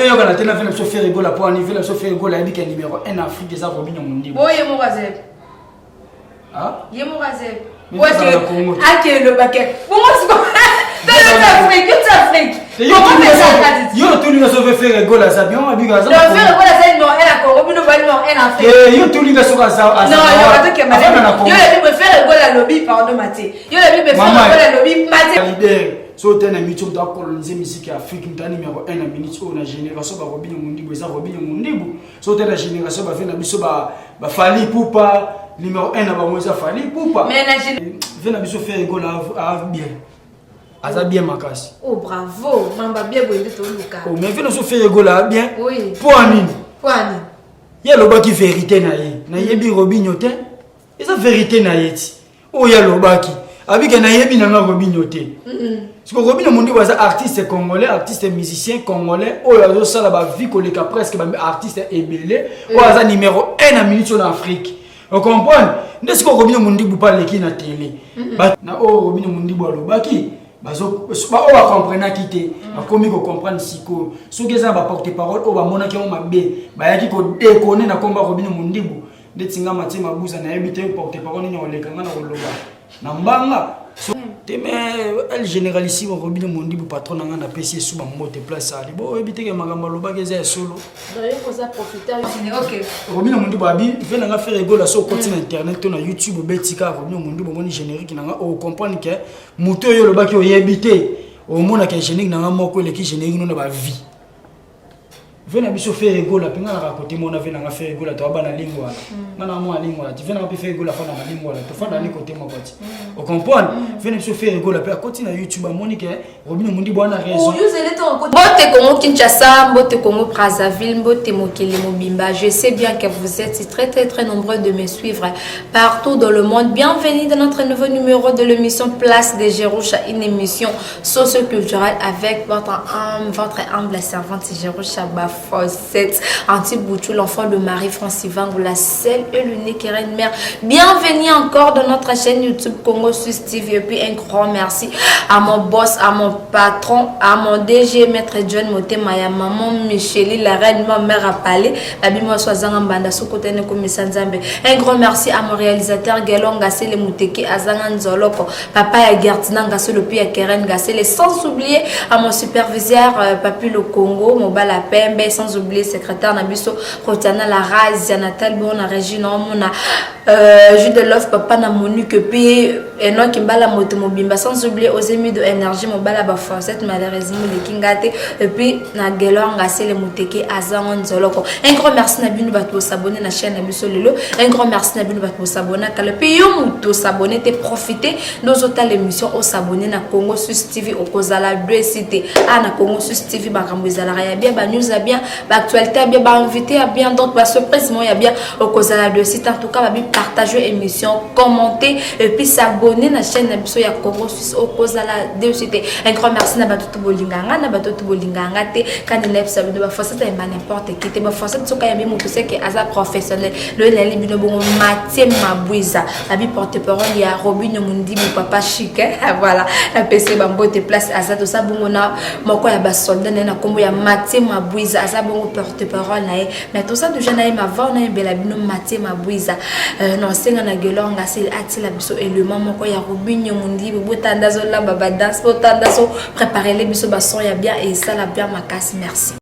yo kana tena fait so faire rigola pour en faire so faire rigola et numéro 1 en Afrique ça Robinho Mondibo. Boye mo razeb. Ah? Ye mo razeb. Ouais, c'est le baquet. Comment c'est quoi? Toute Afrique. Comment fait ça? Yo tout le monde se fait rigola ça bien abiga ça. Le faire rigola ça non elle a Congo bino bali non elle Afrique. Yo tout le monde se ça. Non, yo pas que malade. Yo la bi faire rigola lobby pardon Maté. Yo la bi faire rigola lobby Maté. So tena micho doit coloniser musique Afrique mta numéro 1 na minute on a génération ba Robinho Mondibo ça Robinho Mondibo. So tena génération ba fait na biso ba Fally Ipupa numéro 1 na ba moza Fally Ipupa. Mais na fait na biso faire rigola bien. Aza bien makasi. Oh bravo, mamba bien boyende to luka. Oh mais fait na so faire rigola bien. Oui. Pour nini? Pour nini? Ya lobaki vérité na ye. Na yebi Robinho te. Eza vérité na ye ti. Oh ya lobaki. Abika na yebi na Robinho te. Parce que Robinho Mondibo est artiste congolais, artiste musicien congolais, ou il ça la vie que presque artiste ébélé, ou il numéro 1 en minute en Afrique. Vous comprenez? N'est-ce que Robinho Mondibo parle qui na télé? Na oh Robinho Mondibo alobaki, bazo ba o ba comprendre kité, ba komi ko comprendre siko. So que ça ba porter parole o ba mona ki o mabe, ba yaki ko déconner na komba Robinho Mondibo. Ndetinga mati mabuza na yebite porter parole ni olekanga na koloba. Na mbanga elle généralissime Robinho Mondibo patron na PC sous mote place ali bo ebite ke magamba loba ke za solo d'ailleurs faut ça profiter OK Robinho Mondibo abi fait na faire rigola sur continent internet to na YouTube betika Robinho Mondibo moni générique na o comprendre que moto yo loba ke o yebite o mona ke générique na moko le ki générique na ba vie vena biso faire rigola pinga na côté mona vena nga faire rigola to bana lingwa mana mo lingwa tu vena faire rigola fa na lingwa to fa na ni côté mo côté o comprendre vena biso faire rigola pe côté na YouTube Monique Robinho Mondibo na raison you zele ton côté bote Congo Kinshasa bote Congo Brazzaville bote Mokele Mobimba je sais bien que vous êtes très nombreux de me suivre partout dans le monde. Bienvenue dans notre nouveau numéro de l'émission Place des Jerusha, une émission socio-culturelle avec votre humble servante Jerusha Baf Fawcett, Anti-Bouchou, l'enfant de Marie-France Ivango, la seule et l'unique reine mère. Bienvenue encore dans notre chaîne YouTube Congo Sus TV. Et puis un grand merci à mon boss, à mon patron, à mon DG, Maître John Motema, à maman Micheli, la reine, ma mère a parlé. Un grand merci à mon réalisateur Gelon Gassé, le Mouteki, Azangan Zoloko, papa ya Gertina Gassé, le Pia Keren Gassé, sans oublier à mon superviseur Papi le Congo, Mobala Pembe, sans oublier secrétaire Nabiso, Rotiana la Razia, Natal Bon, la Régine, Mona, Jude de Love, Papa na Monique, puis Enoch Kimbala Motomobimba, sans oublier aux émis de énergie, Mobala Bafosette, malheureusement, les Kingate, et puis Nagelon Gassé, le Mouteki, Azangan Zoloko. Un grand merci Nabinu Bato s'abonner à la chaîne Nabiso Lelo, un grand merci Nabinu Bato s'abonner à le pays où s'abonner, te profiter nos autres émissions au s'abonner na Congo Sus TV au Kozala 2 cité, à na Congo Sus TV, Bakambouizala, ya bien, ba news a bien, ba actualité a bien, ba invité a bien, donc ba surprise, il y a bien au Kozala 2 cité, en tout cas, ba bien partager l'émission, commenter, et puis s'abonner à la chaîne Nabiso ya Congo Sus au Kozala 2 cité. Un grand merci na Batutu Bolinganga, na Batutu Bolinganga, te, quand il est salué, ba force n'importe qui, te, ba force de ce qu'il y a même tout ce qui est hasard professionnel, le Lelibino Bon Mathieu Mabouiza, la vie porte-parole, il y a Robinho Mondibo, papa chic, voilà, la PC Bambo te place à ça, tout ça, bon, on a, mon quoi, il y a soldat, il y a comme il y a Mathieu Mabouiza, à ça, bon, porte-parole, mais tout ça, déjà, il y a ma voix, il y a Belabino Mathieu Mabouiza, non, c'est un aguelon, c'est la biso, et le moment, il y a Robinho Mondibo, Botandazo, la baba danse, Botandazo, préparer les biso, basson, il y a bien, et ça, la bien, ma casse, merci.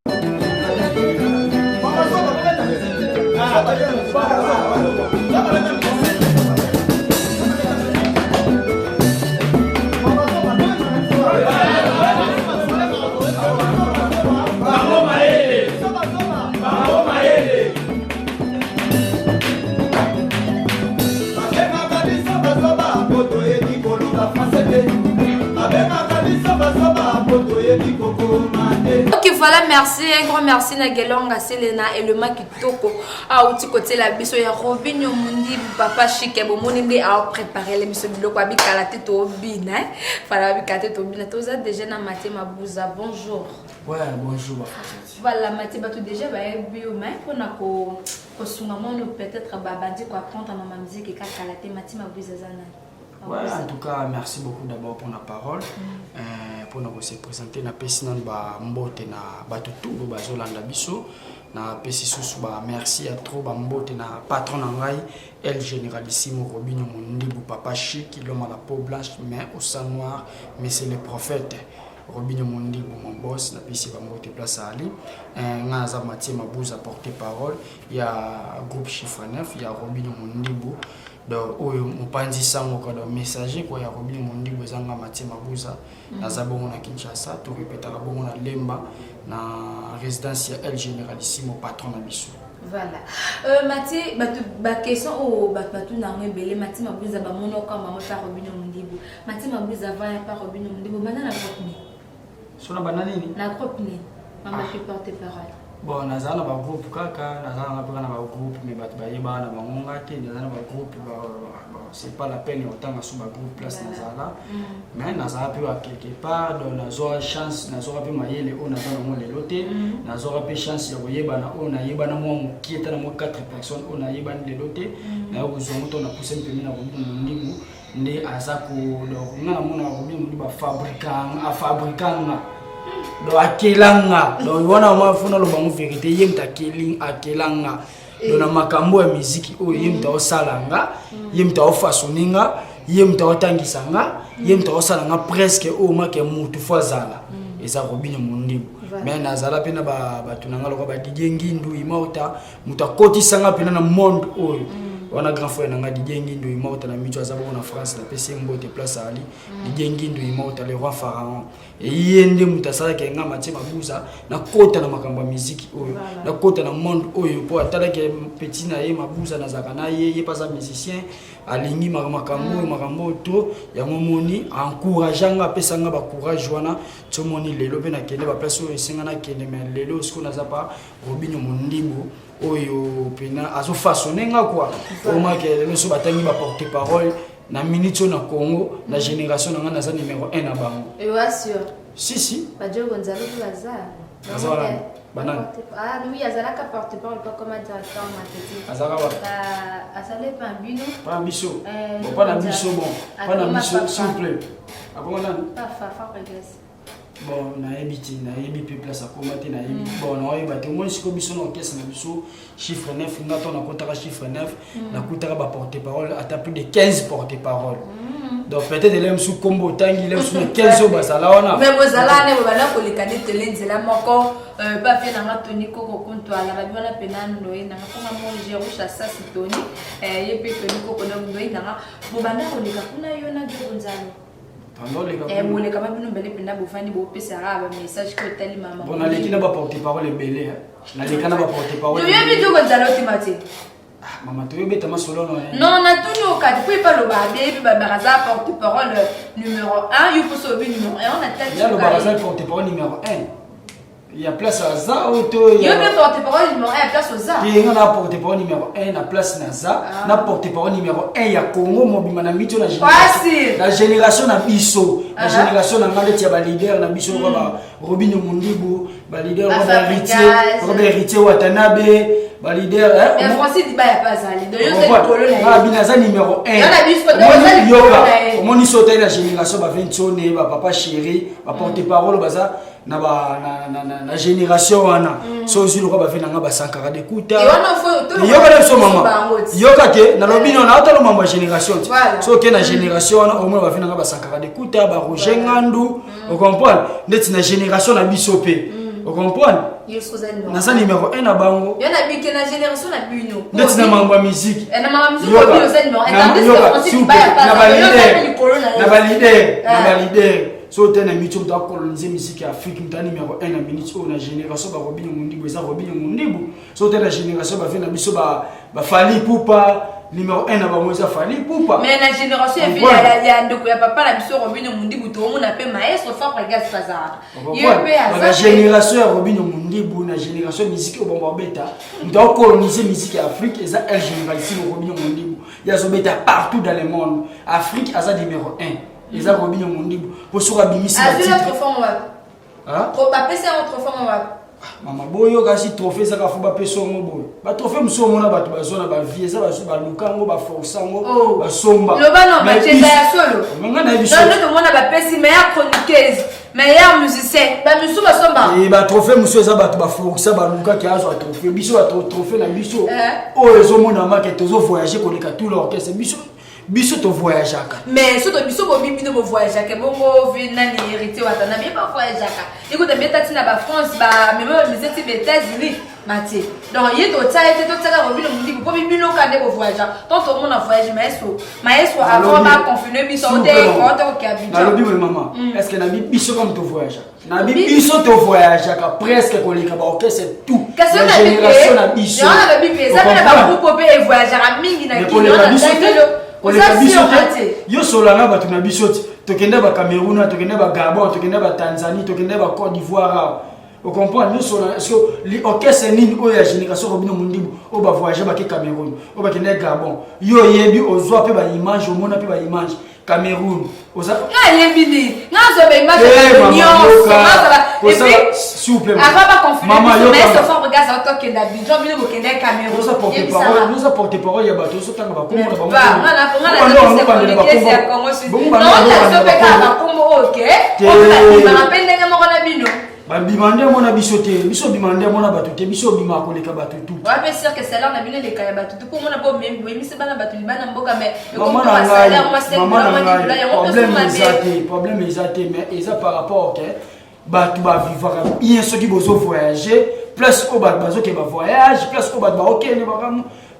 Ok, voilà, merci, un grand merci Nagelonga Selena et le maki toko a outi côté la biso ya Robinho Mondibo papa chic bon moningi a préparé les biso biloko abi kalate to bina fala abi kalate to bina to za déjà na maté mabouza bonjour. Ouais, bonjour. Voilà, maté ba tout déjà ba bio mais pona ko sunga mono peut-être babandi ko apprendre ma musique et kalate maté mabouza zana. Ouais, en tout cas, merci beaucoup d'abord pour la parole. pour nous se présenter na pesi nan ba mbote na bato tout bazolanda biso na pesi susu ba merci à trop ba mbote na patron na ngai El Généralissimo Robinho Mondibu Papa Chic, l'homme à la peau blanche mais au sang noir, mais c'est le prophète Robinho Mondibu mon boss na pesi ba mbote place à Ali ngaza Mathieu Mabouza porter parole, il y a groupe Chiffre 9, il y a Robinho Mondibu donc oyo mopanzi sango ko do messager ko ya Robinho Mondibu ezanga Mathieu Mabouza na zabongo na Kinshasa to répéter bongo na Lemba na résidence ya El Généralissimo patron na biso. Voilà. Mathieu, ba question au batu na ngembele Mathieu Mabouza ba mono ka mama pa Robinho Mondibu. Mathieu Mabouza va ya pa Robinho Mondibu mana na groupe ni. Sona banani ni? Na groupe ni. Mama qui porte parole. Bon, nazana ba groupe kaka, nazana ba na ba groupe mais bat ba yeba na ba ngonga te, nazana ba groupe c'est pas la peine autant à sous ba groupe place nazala. Mais nazala pe quelque part dans nazo chance, nazo pe mayele on nazana mo le loté, nazo pe chance ya yeba na on yeba na mo qui était na mo 4 personnes on yeba ni le loté, na uzongo to na pousse peu na Robinho Mondibu, ndi azako donc na mo na Robinho Mondibu ba fabricant do akelanga do wana mafuna lo bangu vérité yemta keling akelanga do na makambo ya muziki o yemta osalanga yemta ofasoninga yemta otangisanga yemta osalanga presque o make mutu fazala eza Robinho Mondibu mais nazala pena ba tunanga lo ba digengindu imauta mutakotisa pena na monde oyo wana grand frère nanga digengindu imauta na micho azabo na France na PC mbote place ali digengindu imauta le roi pharaon et yende mutasala ke nga Mathieu Mabouza na kota na makambo ya muziki oyo na kota na monde oyo po atala ke petit na ye Mabouza na zakana ye pas un musicien alingi makambo to ya momoni encourageanga pesanga ba courage wana tomoni lelo pe na kende ba place oyo esenga na kende mais lelo siko na zapa Robinho Mondibu oyo pena azo façonnenga quoi au moins que le so batangi ba porter parole na minute na Congo na génération na ngana za numéro 1 na bango et ouais sûr si Badjo Gonzalo Plaza banane ah oui azalaka porter parole pas comme directeur marketing azalaka azalé pas bino pas biso bon pas na biso bon pas na biso s'il vous plaît après pas fa regresse bon na ebiti na ebi pe place à commander na ebi bon na yeba te moi siko biso na caisse na biso chiffre 9 ngato na kotaka chiffre 9 na kotaka ba porter parole à plus de 15 porter parole donc peut-être les sous combo tangi les sous 15 au basala wana mais bozala ne bana ko likane telenze la moko pas fait na matoni ko konto ala ba bana penando e na ko mo jero chassa sitoni ye pe toni ko kono ndo e na bo bana ko likakuna yo na Gonzalo moi les camarades nous belle pena bo fani bo pesa ba message que tali mama bon na lekina ba porter parole belé na lekana ba porter parole yo bi to Gonzalo timati maman tu es bête ma solo non na tout nous cas tu peux pas le babe ba baraza porte parole numéro 1 il faut sauver numéro 1 on a tellement il y a le baraza porte parole numéro 1 il y a place à za auto il y a porte parole numéro 1 place au za il y a porte parole numéro 1 na place na za na porte parole numéro 1 ya Congo mobima na mito na génération na biso la génération na ngale tia ba leader na biso ba Robinho Mondibu ba leader Robert Héritier Watanabe ba leader mais Francis Diba ya pas ali de yo c'est colonel ah binaza numéro 1 na biso de yoka omoni sauter la génération ba 20 ba papa chéri ba porte parole baza na ba na génération wana so zulu ko ba venanga ba sankara de kuta yoka le so mama yoka te na lobino na otalo mama génération so ke na génération wana au moins ba venanga ba sankara de kuta ba Roger Ngandu on comprend ndeti na génération na biso pe on comprend na sa numéro 1 na bango yo na bike na génération na bino ndeti na mambo musique na mambo musique ko bino sen no na ba leader so tena micho mta coloniser musique ya Afrique mta numéro 1 na minute o na génération ba Robinho Mondibu eza Robinho Mondibu so tena génération ba vena biso ba Fally Ipupa numéro 1 na ba moza Fally Ipupa mais na génération ya vile ya ndoko ya papa na biso Robinho Mondibu to mona pe maestro Fabra Gas Fazara la génération ya Robinho Mondibu na génération musique o bomba beta mta coloniser musique ya Afrique eza El Généralissimo Robinho Mondibu ya zo beta partout dans le monde Afrique asa numéro 1 ils ont Robinho Mondibu pour se rabimisi la titre. Notre forme hein? Trop papier c'est notre forme Maman boyo kasi trophée ça ka fuba peso ngo boyo. Ba trophée mso mona ba bazona ba vie ça ba lukango ba forçango ba somba. Le ba non ba cheza ya solo. Menga na biso. Donc mona ba pesi meilleure chroniqueuse. meilleur musicien ba misu basomba et ba trophée monsieur ça ba força ba luka qui a soit trophée biso ba trophée na biso oh ezo mona ma que tozo voyager ko leka tout l'orchestre biso to voyager ka mais so to biso bo bimbi no bo voyager ka bongo vi nani hérité watana mais pas voyager ka écoute mais tati na ba France ba même les États-Unis Mathieu donc il to tsaite to tsaka robino mundi bo bimbi no ka ne bo voyager donc tout le monde a voyagé maestro avant ba confiner biso de ko ka bi na lobi maman est-ce que na biso comme to voyager na biso to voyager ka presque ko leka ba orchestre tout la génération na biso na ba bibi ça na ba groupe pe voyager a mingi na kilo na yo solanga bato na biso tokende ba Cameroun tokende ba Gabon tokende ba Tanzanie tokende ba Côte d'Ivoire au comprendre yo solanga parce que l'orchestre nini o ya génération robino mundibu o ba voyager ba ke Cameroun o ba kende Gabon yo yebi ozwa pe ba image o mona pe ba image Cameroun oza yebini ngazo ba image et puis s'il vous plaît avant pas confiner mais ce fort regarde ça toi kende Abidjan bino bo kende Cameroun nous apporter parole ya bato so tanga ba komona bimande mona biso te biso bimande mona bato te biso bima koleka bato tout ouais bien sûr que c'est là on a bien les kaya bato tout pour mona bo même c'est bana bato libana mboka mais comme salaire moi c'est problème exacté mais ils a par rapport OK bato ba vivre bien ceux qui bozo voyager plus au bazo qui va voyage plus au bato OK ne ba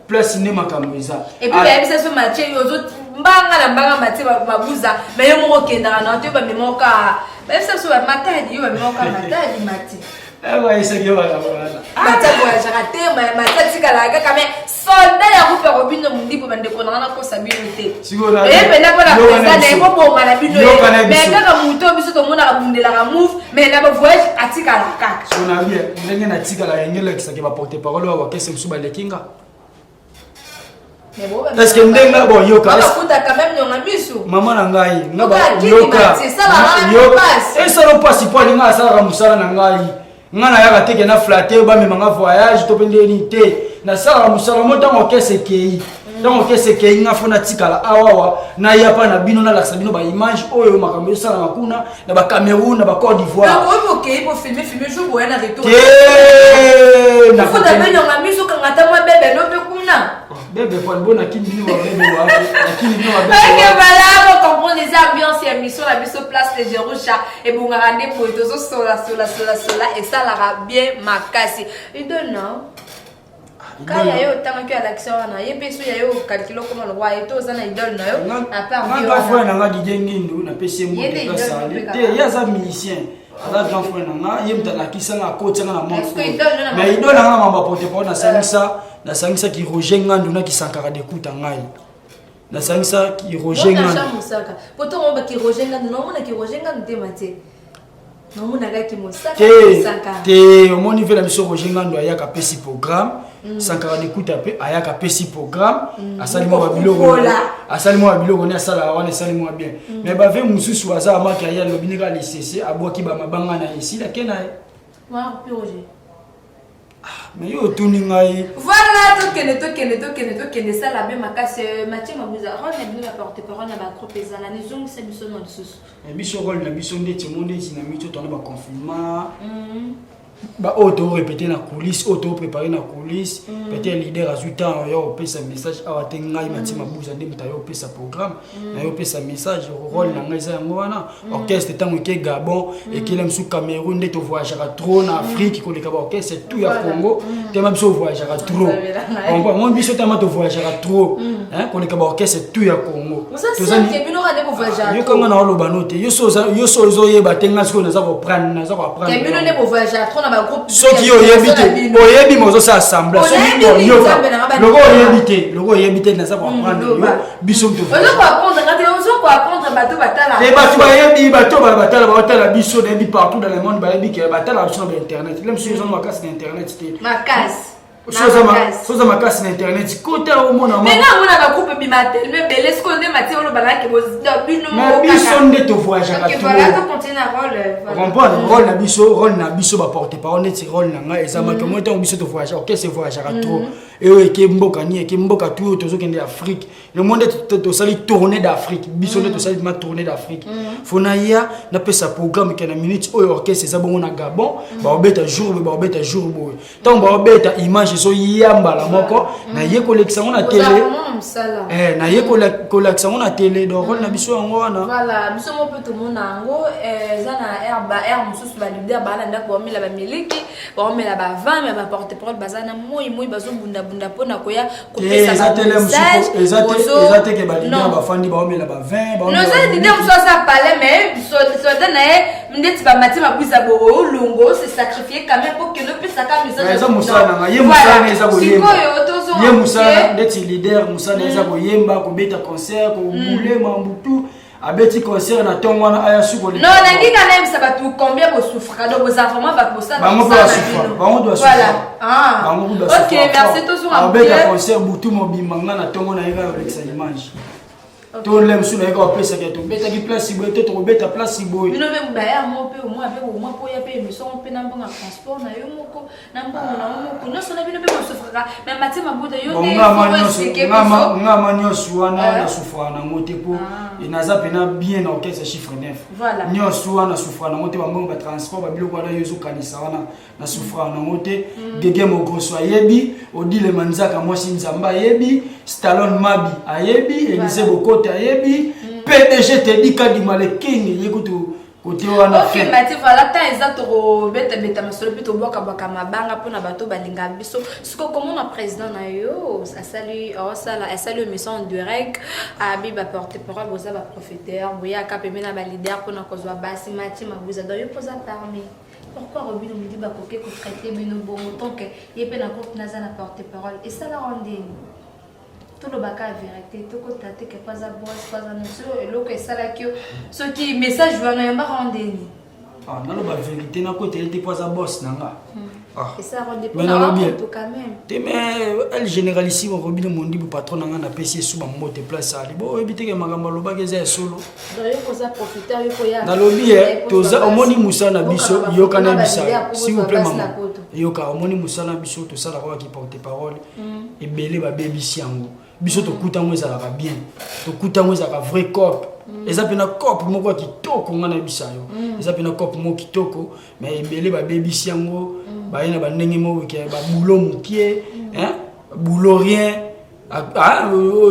plus ne makambo eza et puis même ça ce match aux autres mbanga match babuza mais yo mo kenda na to ba memoka même ça so matadi yo ba memoka matadi mati ouais c'est que voilà matadi wa jarate matadi kala kaka mais soldat ya ko faire obino mundi po bande ko na ko sabinote et pena ko na président na ko bo mala bino mais kaka muto biso to mona abundela ka move mais na ba voyage atikala kaka so na bien ndenge na tikala yengela kisaki ba porter parole wa kese musu ba lekinga est-ce que ndenga bon yoka bakuta quand même nyonga biso mama na ngai ngaba yoka ça non pas si point nga sala musala na ngai ngana ya bateke na flatter ba memanga voyage to pende ni te na sala musala motango kese kei donc kese kei nga fona tikala awawa na ya pa na bino na la sabino ba image oyo makambo sala makuna na ba Cameroun na ba Côte d'Ivoire donc OK pour filmer jour boya na retour na faut d'abord nyonga biso kangata mo bebe no pe kuna bébé pour bon akini wa bébé wa akini wa bébé que voilà on comprend les ambiances et émission la biso place les Jerusha et bon rande pour tozo sola et ça la bien makasi il donne non quand il y a eu tant que l'action na yepeso ya yo calculo comme le roi et to zana idole na yo à part bien na fois na ngadi dengindu na pese mo de sale te ya za musicien ala grand frère na yemta na kisanga ko tsanga na mo mais idole na mamba porter parole na sangisa ki Roger Ngandu na ki sankara d'écoute ngai na sangisa ki Roger Ngandu poto mo ba ki Roger Ngandu no mona ki Roger Ngandu te mate no mona ga ki mosaka sankara te au moni vela biso Roger Ngandu ayaka pesi programme sankara d'écoute ape ayaka pesi programme asali mo ba biloko ne asala wana asali mo bien mais ba ve mususu aza ma ka ya lobinika lisese aboki ba mabanga na ici la kenae wa Roger mais yo tuni ngai voilà tokende ça la même makasi Mathieu Mabuza on a bien porter parole na ba groupe ezala ni zongi se biso no lisusu biso rôle na biso ndeti monde na mito to na ba confinement ba auto répéter na coulisses auto préparer na coulisses peut-être leader azuta yo pesa message awa tengai Mathieu Mabuza ndemta yo pesa programme na yo pesa message rôle na ngai za ngwana orchestre tango ke Gabon et que l'aime sous Cameroun ndeto voyager trop na Afrique ko le ka orchestre tout ya Congo tema biso voyager trop on va mon biso tema to voyager trop hein ko le ka orchestre tout ya Congo to zani ke bino rade ko voyager yo kanga na loba note yo so zo ye batenga siko na za ko prendre ke bino ne ko voyager trop na ba groupe soki oyebi mozo sa assemblée soki yoka logo oyebite na za ko prendre biso to bato batala biso na yebi partout dans le monde bayebi ke batala biso na internet lem sur zone makasi na internet te makasi soza makasi na internet côté au mona mais nga mona ba groupe bimatel mais belé ce qu'on est maté on bala ke bino mais biso nde to voyage à tout voilà to continue à rôle comprendre rôle na biso ba porter parole net rôle na nga eza maka moi tant biso to voyage OK c'est voyage à trop et ke mboka ni ke mboka tout to zo kende Afrique le monde to sali tourner d'Afrique biso nde to sali ma tourner d'Afrique fona ya na pesa programme ke na minute o orchestre ça bon na Gabon ba obeta jour boy tant ba obeta image so yamba la moko na ye collection na télé na ye collection na télé donc on a biso yango wana voilà biso mo pe tout monde yango zana air mususu ba leader ba na ndako ba mela ba miliki ba mela ba 20 mais ba porte parole bazana moi bazo bunda pona koya ko pesa ba message ezate ke ba leader ba fandi ba mela ba 20 ba non ça leader mususu ça parler mais so dana ndeti ba mati mabuza bo longo se sacrifier quand même pour que le pesa ka message ye musana eza koyemba ye musana ndeti leader musana eza koyemba kobeta concert ko boule mambutu abeti concert na tongwana aya suko non nangi kana même ça va tout combien vous souffrez donc vos enfants va pour ça bango doit souffrir OK merci tous sur un abeta concert butu mobimanga na tongwana eka Alexa image to lem suna eka pesa ke to beta ki place boy to beta place boy bino be mbaya mo pe au moins po ya pe émission pe na mbanga transport na yo moko na mbanga no sona bino be mo souffrira mais mati mabuta yo ngama nyosu wana na souffra na ngote po inaza pena bien na orchestre chiffre 9 voilà nyosu wana souffra na ngote ba mbanga transport ba biloko wana yozo kanisa wana na souffra na ngote gege mo grosso ayebi odile manzaka mwasi nzamba ayebi Stallone Mabi ayebi Elise Bokote ayebi PDG te di kadima le king yekutu côté wana OK mati voilà ta ezatoro beta masolo pito boka boka mabanga pona bato balinga biso siko comment na président na yo salut mission en direct abi ba porte parole boza ba prophéteur boya ka pemena ba leader pona kozwa basi mati mabuza do yo posa parmi pourquoi Robin me dit ba koke ko traiter bino bon tant que yepé na compte naza na porte parole et ça la rendez tout le baka vérité tout côté tate que pas à boss pas à nous et l'autre ça là que ce qui message va na yamba rendez na lo ba vérité na côté était pas à boss nanga et ça rendez pas tout quand même mais elle généralissime Robin Mondi bu patron nanga na PC sous ba mote place ali bo ebité ke magamba lo ba keza solo d'ailleurs pour ça profiter yo koya na lobi toza omoni musana biso yoka na bisa s'il vous plaît maman yoka omoni musana biso to sala ko ki porte parole et belé ba baby siango biso to kutango ezalaka bien to kutango ezalaka vrai cop eza pena cop moko kitoko ngana bisayo eza pena cop moko kitoko mais ebele ba baby siango ba ina ba ndenge mo ke ba boulot mukie boulot rien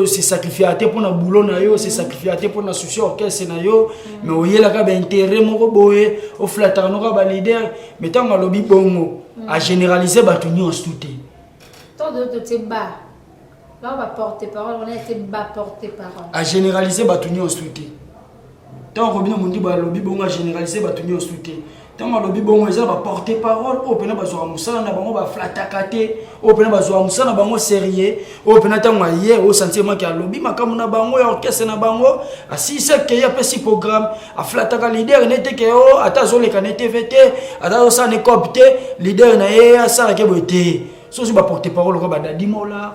c'est sacrifié à te pour na boulot na yo c'est sacrifié à te pour na souci orchestre na yo mais oyela ka ba intérêt moko boye o flatter no ka ba leader mais tant nga lobi bongo a généraliser ba tout nyos touté tant de te bas. Là, on va porter parole, on a été bas porter parole. À généraliser, Batouni en souté. Tant que Robin Mondi va lobby, bon, à généraliser, Batouni en souté. Tant que lobby, bon, on va porter parole, au peine, on va flatter, au peine, on va sérieux, au peine, au sentiment qu'il y a lobby, ma comme on a bango, orchestre na bango, à 6 c'est qu'il y a pas si programme, à flatter leader, n'était que oh, à ta zone, les TVT, à ta zone, les copte, leader, n'a ça, qui est été. Sauf si va porter parole, on va d'Adimola.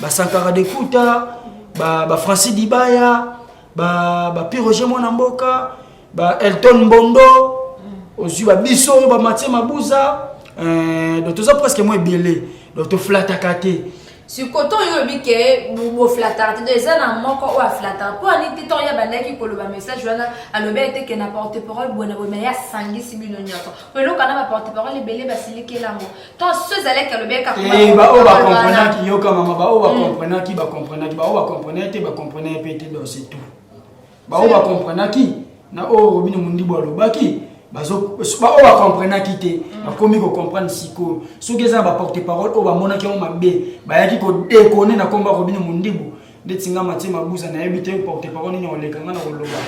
Ba Sankara de Kuta, ba Francis Dibaya, ba Piroge Mwanamboka, ba Elton Bondo, aussi ba Bisso, ba Mathieu Mabuza, donc tout ça presque moins belé, donc tout flatakate. Sur coton yo bike bo flatter de ça na moko o flatter pour ani titon ya bandaki ko lo ba message wana alobe ete ke na porte parole bona bo mais ya sangi sibino nyako ko lo kana ba porte parole belé ba silike lango to ceux allait que le bec a ba o ba comprendre ki yo ka mama ba o ba comprendre ki ba comprendre ki ba o ba comprendre te ba comprendre pe te do c'est tout ba o ba comprendre ki na o Robin Mondi bo lo ba ki bazo ba o ba comprendre ki te ba komi ko comprendre siko so geza ba porte parole o ba mona ki o mabe ba yaki ko déconner na komba Robin Mondi bo ndetinga Mathieu Mabuza na yebite porte parole ni oleka ngana ko loba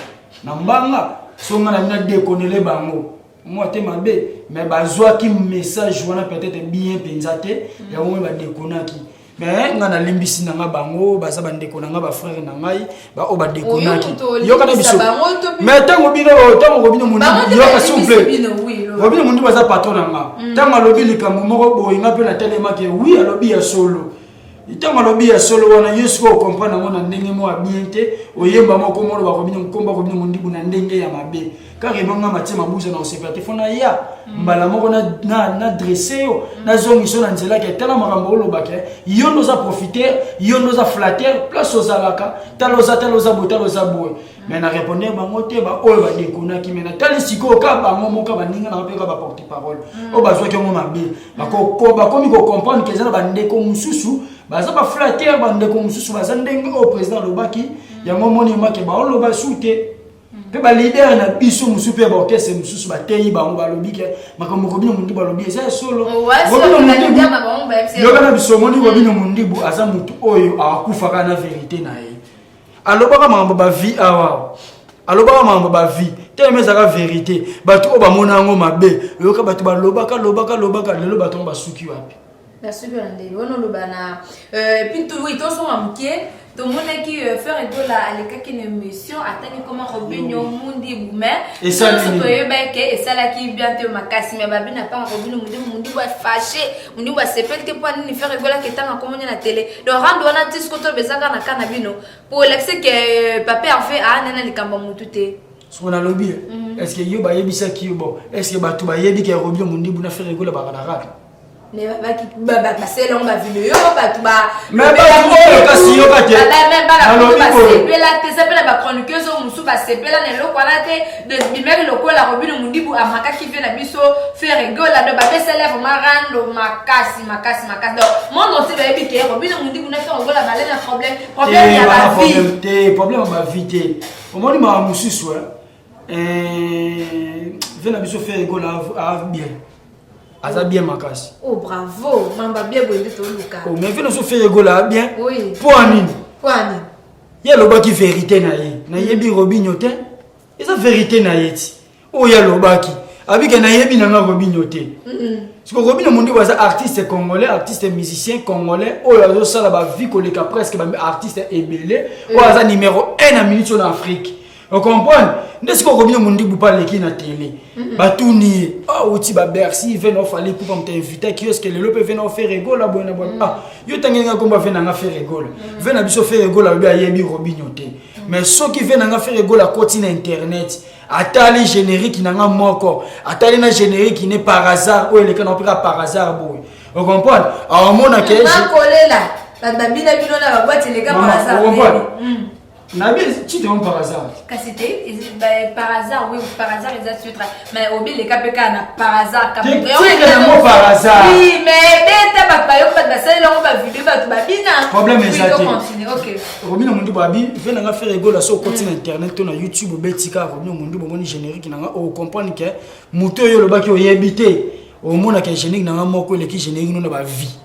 na mbanga so ngana na déconner le bango moi te mabe mais bazwa ki message wana peut-être bien pensate ya o ba déconner ki mais ngana limbisi na bango baza ba ndeko na ba frère na ngai ba o ba déconner ki yo kana biso mais tango bino Mondi yo ka s'il vous plaît Robin Mundi baza patron nga. Tanga lobi likambo moko boye nga pe na telema ke oui alobi ya solo. Itanga lobi ya solo wana Yesu ko comprendre ngo na ndenge mo abiente oyemba moko mo ba Robin Nkomba Robin Mundi bu na ndenge ya mabe. Car ebanga matima buza na osepate fona ya mbala moko na dresser yo na zongi so na nzela ke tala makambo olobake yondo za profiter yondo za flatter place ozalaka taloza boye. Mais na répondre bango te ba oyo ba dekonaki mais na tali siko ka bango moka baninga na peka ba porte parole o bazwa ke mo mabe ba komi ko comprendre que zana ba ndeko mususu baza ba flatter ba ndeko mususu baza ndenge au président lobaki yango moni make ba oloba sute pe ba leader na biso mususu pe ba orchestre mususu ba teyi bango ba lobiki makambo ko bino mundi ba lobi eza solo yo kana biso moni ko bino mundi bu aza mutu oyo akufaka na vérité na ye alobaka mambo ba vie awa alobaka mambo ba vie teme zaka vérité bato oba mona ngo mabe yoka bato ba lobaka lelo bato ba suki wapi la super ndé wono lobana puis tout oui to so amké to mona ki faire de la aleka ki une mission ataki comment Robinho mundi bume et ça to yebeke et ça la ki bien te makasi mais babi na pas Robinho mundi ba fâché mundi ba sepelté pour ni faire rigola que tanga comme na télé donc rendre wana disco to bezaka na kana bino pour l'excès que papa a fait a nana likamba mutute so na lobby est-ce que yo ba yebisa ki bon est-ce que bato ba yebi ke Robinho mundi bu na faire rigola ba kana raka mais ba c'est long ba vidéo ba tu ba mais ba kasi yo ba te même ba sepela te sepela ba chroniqueuse o musu ba sepela ne lo kwana te de bimeli lokola Robinho mundi bu amaka ki fait na biso faire rigola de ba pesa lèvre marando makasi donc mon aussi ba yebi ke Robinho mundi bu na faire rigola ba le problème ya ba vie problème ba vie te au moins ma musu so fait na biso faire rigola a bien aza bien makasi. Oh bravo, mamba bien boyende to luka. Oh mais vient so faire rigola bien. Oui. Pour anine. Ya loba ki vérité na ye. Na yebi Robinho te. Eza vérité na ye ti. Oh ya loba ki. Abika na yebi na nga Robinho te. Parce que Robinho mundi baza artiste congolais, artiste musicien congolais. Oh ya zo sala ba vie koleka presque ba artiste ebelé. Oh aza numéro 1 na minute en Afrique. On comprend? N'est-ce que Robinho mundi bu pas leki na télé. Batuni oh uti ba Bercy vient fallait pour t'inviter qui est-ce que le peut venir faire rigola bona bona ah yo tangenga komba venir nga faire rigola venir biso faire rigola ba yebi Robinho te mais ceux qui viennent nga faire rigola continue internet atali générique na nga moko atali na générique n'est par hasard ou le kana par hasard boy on comprend alors mona que na kolela ba babina bino na ba boîte les gars par hasard Nabi, tu te rends par hasard. Cassité, par hasard, oui, par hasard, ils assurent. Mais au bill, les KPK, par hasard, tu es par hasard. Oui, mais t'as pas de ça, on va vidéo, bien. Problème est ça. Ok. Robinho Mundi Babi, viens à faire rigoler sur continent internet, on a YouTube, Betika, Robinho Mundi, bon générique, on comprend que Mouto yo le baki o yebité, au monde a générique, n'a moko le qui générique nous na vie.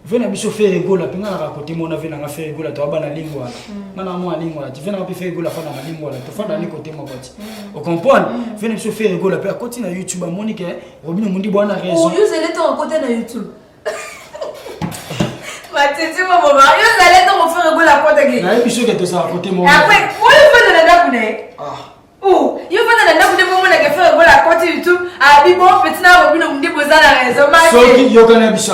Venez à faire rigoler, puis on a raconté mon avis, on a fait rigoler, tu vas la lingua. Maintenant, moi, la lingua, tu viens à faire rigoler, tu vas la lingua, tu vas dans côté mon côté. Vous comprenez? Venez à faire rigoler, puis à côté de YouTube, Monique, Robinho Mundi, bon, on a raison. Oh, vous allez ton côté de YouTube. Ma tête, mon maman, vous allez ton faire rigoler à côté de moi. Je suis sûr que tu vas à côté de moi. Après, où est-ce que tu vas aller? Oh, il faut que tu aies un moment de faire la côté YouTube. Ah, bon, petit na Robinho Mundi poser la raison. So qui yo kana biso.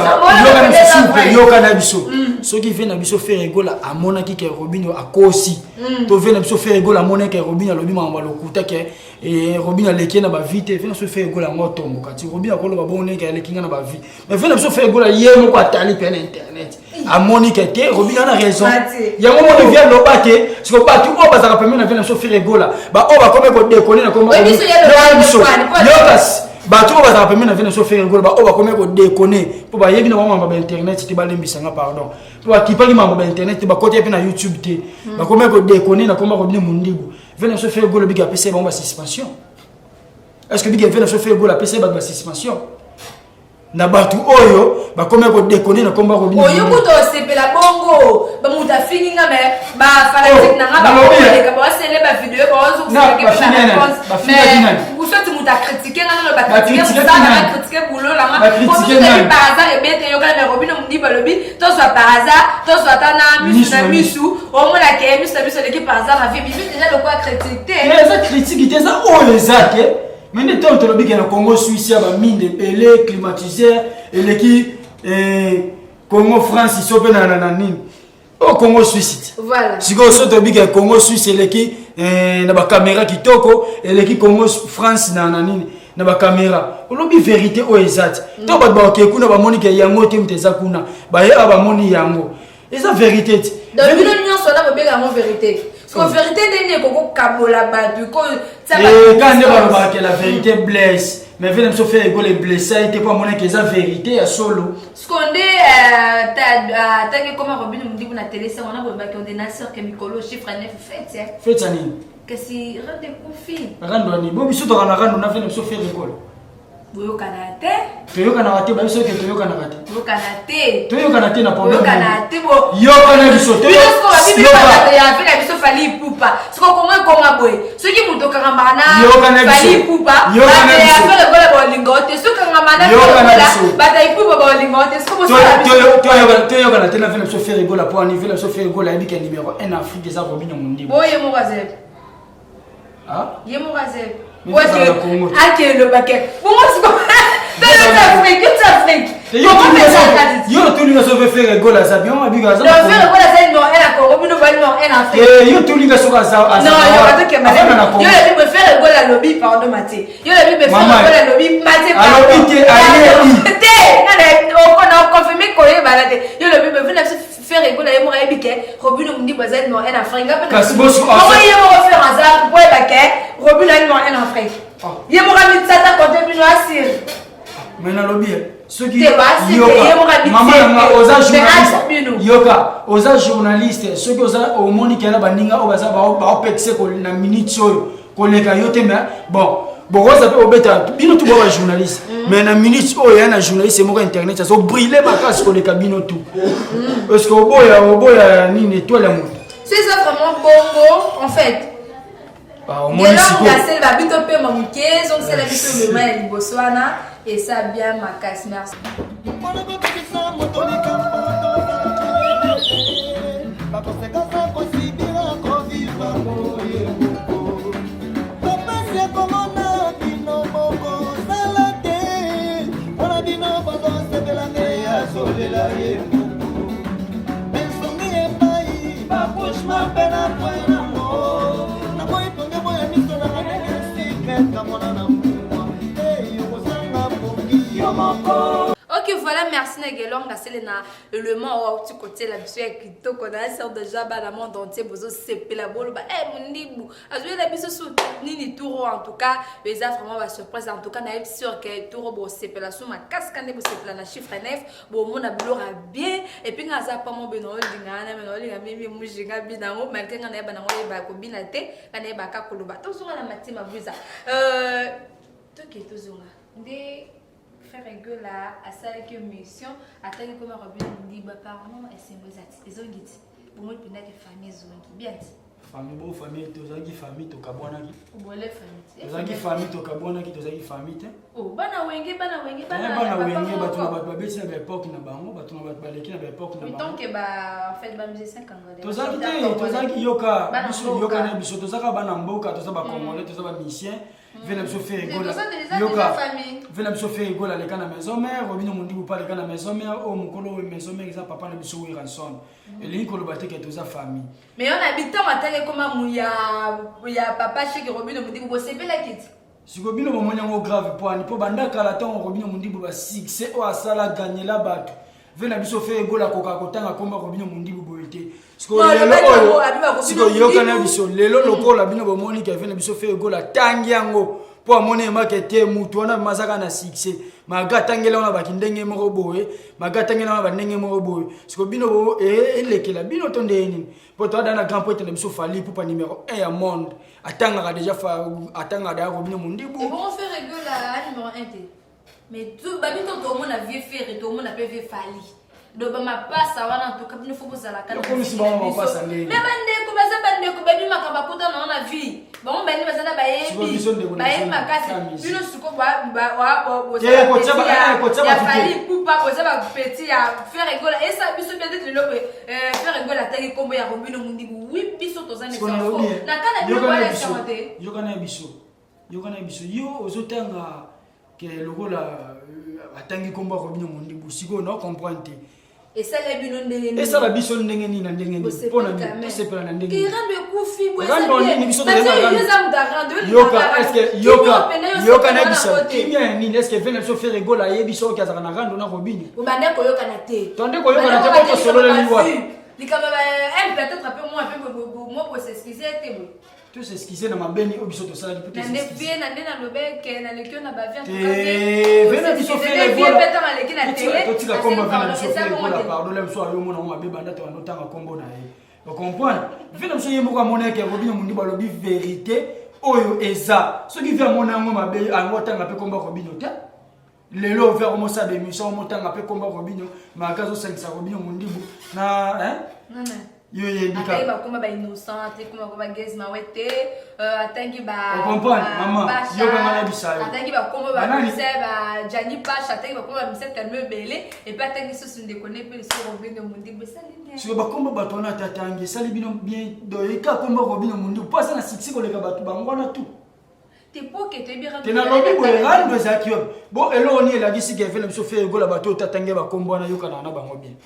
Yo kana biso. So qui vient na biso faire rigoler à mona ki ke Robinho akosi. To vient na biso faire rigoler à mona ke Robinho lobi mamba lokuta ke et Robinho leki na ba vite vient so faire rigoler ngo tombo kati Robinho ko lo ba bonne ke leki na ba vie. Mais vient na biso faire rigoler yemo ko atali pe na internet. A Monique te Robinho a raison. Ya mo mo vient lo baté, parce que pas tout o bazaka pe na vient na so faire rigoler. Ba o ba comme ko déconner na comme bato ba za pemena vena so faire ngolo ba o ba kome ko déconner po ba yebi na mama ba internet ti ba lembisa nga pardon po ba kipaki mama ba internet ba côté pe na YouTube te ba kome ko déconner na koma ko bini mundibu vena so faire ngolo biga PC ba suspension est-ce que biga vena so faire ngolo PC ba suspension na batu oyo ba kome ko déconner na koma ko bini oyo kuto sepela bongo ba muta fini nga me ba fanatique na nga ba ko le ba sele ba vidéo ba ozo ba fini tu muta critiquer nga ba critiquer ça na critiquer boulot la ma par hasard et bête yo kana Robinho Mundi ba lobi to soit par hasard to soit tana misu au moins la ke misu l'équipe par hasard na vie déjà le quoi critiquer mais ça critique était ça oh les attaques Mais tant que le Congo Suisse, il y a mine de climatiseur, et qui Congo France, ils sont nananine. Au Congo Suisse. Voilà. Si vous avez dit que Congo Suisse, et qui na ba caméra qui toko, et qui Congo France nananine. Na ba caméra. On lobi vérité au exact. To ba ba ke kuna ba moni ke yango te mteza kuna. Ba ye aba moni yango. Et ça vérité. Donc nous nous sommes là pour vérité. Parce que la vérité n'est pas kabola badu ko quand on va que la vérité blesse. Mais venez me faire rigoler blessé, c'était pas mon que ça vérité à solo. Ce qu'on dit t'as que comment Robin nous dit pour la télé c'est on a besoin qu'on dénasseur que Mikolo chiffre 9 fait Faites ça ni. Que si rende confie. Rando ni. Bon biso to kana rando na venez me faire rigoler. Boyo kanate. Toyo kanate ba biso ke toyo kanate. Boyo kanate. Toyo kanate na problème. Boyo kanate bo. Yo kana biso to. Biso ko bibi pa ya vela biso fali pupa. Ce qu'on comment boy. Ce qui muto karambana. Fali pupa. Yo kana biso. Ya fela gola bo lingote. Ce karambana gola. Bata ipupa bo lingote. Ce qu'on toyo kanate na venez me faire rigoler pour en venir me faire rigoler avec un numéro 1 Afrique des Robinho Mundi. Boye mo gazel. Ah? Yemo gazel. Ouais, c'est le baquet. Pour moi, c'est comme Afrique. Yo, tout le monde se fait faire rigoler à ça. Bien, on a vu que ça. Non, faire rigoler à ça, il m'aurait la Congo, nous allons en Afrique. Yo, tout le monde se fait ça. Non, yo, pas que madame. Yo, la Bible faire rigoler à lobby, pardon, Mathé. Yo, la Bible faire rigoler à lobby, Mathé. Alors, il on a confirmé qu'on est balade. Yo, la Bible faire rigoler à moi, Robin nous dit, vous êtes en Afrique. Parce que vous faire un hasard, pour le baquet, Robin est en Afrique. Il y a mon ami de Satan quand tu es venu à Syrie. Mais dans le bien, ceux qui maman, aux journalistes, ceux qui ont Monique et la Baninga, au bazar, au pexé, na minute, collègue, bon. Bon, vous avez au bêta, bien tout le journaliste. Mais dans minute, il y a un journaliste, c'est mon internet, ça a brûlé ma casse pour les cabines tout. Parce qu'au boya, ni nettoie la montre. C'est ça vraiment bongo, en fait. Et là, on a celle la bite au peu mamouké, donc c'est la bite au main et Botswana, et ça bien ma casse, merci. Ok, voilà, merci Nagelong, c'est le mot au côté la biso ya kitoko na sœur de Jaba dans le monde entier bozo sepe la bolo ba mon nibu azwe la biso sou nini touro en tout cas les a vraiment ba surprise en tout cas na sûr que touro bo sepe la sou ma cascane bo sepe na chiffre 9 bo mona bilora bien et puis ngaza pas mon beno lingana mais olinga mimi mujinga binango malgré ngana ba nango ba ko binate kana ba ka koloba to zo na matima buza to ke to zo ndé faire rigoler à ça avec une mission à tel comme Robin dit bah pardon et c'est moi ils ont dit pour moi peut être famille zongi bien famille bon famille tozaki famille to kabwana ki obole famille tozaki famille to kabwana ki tozaki famille te oh bana wenge bana wenge batu na batu babeti na ba époque na bango batu na batu baleki na ba époque na bango tant que ba en fait ba musicien congolais tozaki yoka biso yoka na biso tozaka bana mboka tozaba congolais tozaba musicien vena biso faire rigoler yoka vena biso faire rigoler les kana maison mère Robinho Mundi bu pas les kana maison mère o mukolo maison mère za papa na biso wi ranson et ko lobate ke toza famille mais on habite en telle comme ya papa chez Robinho Mundi bu sepela kiti si Robinho momonya ngo grave point po bandaka la temps Robinho Mundi bu ba succès o asala gagner la batte vena biso faire rigoler koka kotanga komba Robinho Mundi bu boité siko yoka na biso lelo lokola bino bomoni ke vena biso faire rigoler tangi yango po amone makete mutu wana mazaka na succès maga tangela wana bakindenge moko boye maga tangela wana bandenge moko boye siko bino bo elekela bino tonde nini po to dana grand poète na biso fali pour numéro 1 ya monde atanga déjà atanga da Robinho Mundi bu et bon faire rigoler à numéro 1 mais tout babito to mona vieux faire to mona pe vieux fali do ba mapasa wana to kabino fo bozala kana ko misi ba mapasa ndenge mais bande ko baza bande ko babi makaba kuta na vie bon bande bazala ba yebi makasi bino suko ba bo ya fali pupa bozaba petit ya faire rigoler et ça biso peut-être le faire rigoler tagi kombo ya Robinho Mundi oui biso to zane ça na kana bio ba ya chamate yo kana biso yoka na biso yo ozotanga ke lokola atangi komba Robinho Mondibu siko na comprendre et ça les bino ndenge et ça la biso ndenge ni na ndenge ni pona ni sepela na ndenge ki rando kufi bo rando ni biso de rando yoka est-ce que yoka na biso kimia ni est-ce que vena biso faire gola yebiso ki azaka na rando na Robinho ubande ko yoka na te tande ko yoka na te ko solo le liwa likaba elle peut-être un peu moins un peu moi pour s'excuser te bo tout s'excuser na mabeni obiso to sala pour s'excuser na bien na ndena lobeke na lekio na bavia to vena biso faire gola peta na leki na télé to tika komba vena biso faire gola pardon le so ayo mona mabe banda to ndotanga kombo na ye vous comprenez vena biso yembo kwa mona ke Robinho Mondibu lobi vérité oyo eza ce qui vient mona ngo mabe angotanga pe komba Robinho te lelo vers mo sa démission mo tanga pe komba Robinho magazo 5 Robinho Mondibu na non yo yebika atangi bakoma ba innocent kuma ba gezi mawete atangi ba comprendre maman yo banga na bisayo atangi bakoma ba mise ba Jani Pash atangi bakoma ba mise tellement belé et pas atangi so sunde connaît pe sur Robinho Mondibu saline sur bakomba batona tatangi sali bino bien do eka komba Robinho Mondibu pas na siksi ko leka batu bango na tout te poke te bira te na lobi bo rando ezaki bo elo ni la gisi ke fele so fe gola bato tatangi bakomba na yoka na bango bien.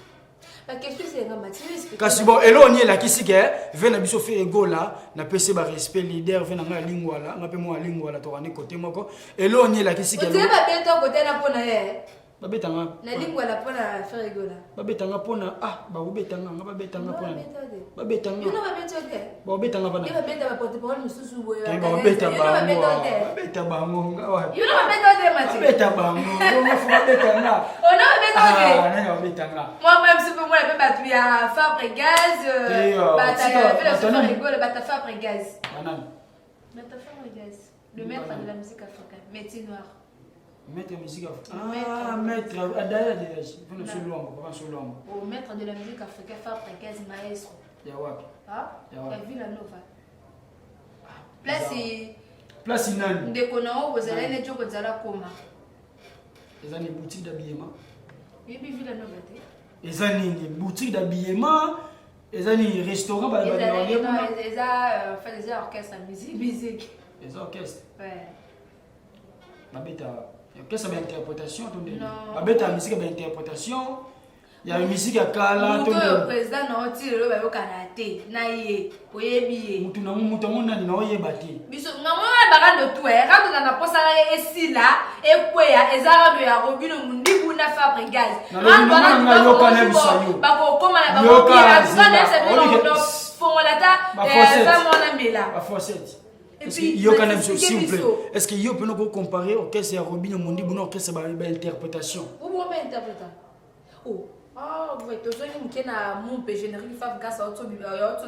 La question c'est nga matériel. Kasi bon elo ni la kisi ke vena biso fe egola na pese ba respect leader vena nga lingwa la nga pe mo lingwa la to rani côté moko elo ni la kisi ke. Tu vas bien toi côté na pona ye. Babetanga. Na lingwa la pona faire egola. Babetanga pona ba obetanga nga babetanga pona. Babetanga. Yo na babetanga te. Ba obetanga bana. Yo babeta ba porte parole mususu boyo. Ba obeta ba. Babeta ba nga wa. Yo na babeta te mati. Babeta ba nga. Nga fu babetanga. On a babeta te. Ah, na babetanga. Moi même si pour moi la beba tu ya Fabregas ba ta fait la super rigole ba ta Fabregas. Banane. Ba ta Fabregas. Le maître de la musique africaine, métier noir. Maître musique africaine. Ah, maître adaya de venu sur l'homme, pas sur l'homme. Au maître de la musique africaine Fabregas maestro. Ya wapi? Ah? Ya Villa Nova. Place nani? Ndeko na o bozala ne joko zala koma. Ezani boutique d'habillement. Yebi Villa Nova te. Ezani boutique d'habillement. Ezani restaurant ba ba. Eza fait des orchestres musique. Les orchestres. Ouais. Babeta orchestre d'interprétation tonde. Babeta musique d'interprétation. Il y a une musique à Kala tonde. Le président na otile lo ba yo karaté na ye oyebi ye. Mutu na nani na oyeba te. Biso ngamo ba rando tout rando na posa esila ekweya ezara do ya Robinho Mondibu na Fabregas. Rando na yo kana bisayo. Ba ko koma na ba ko kira kana se bino fongolata za mona mela. Ba fossette. Est-ce que yo kana biso s'il vous plaît. Est-ce que yo peut nous comparer orchestre à Robinho Mondibu na orchestre ba interprétation. Ou bon interprétation. Oh. Ah, vous êtes toujours une na mon générique Fabregas auto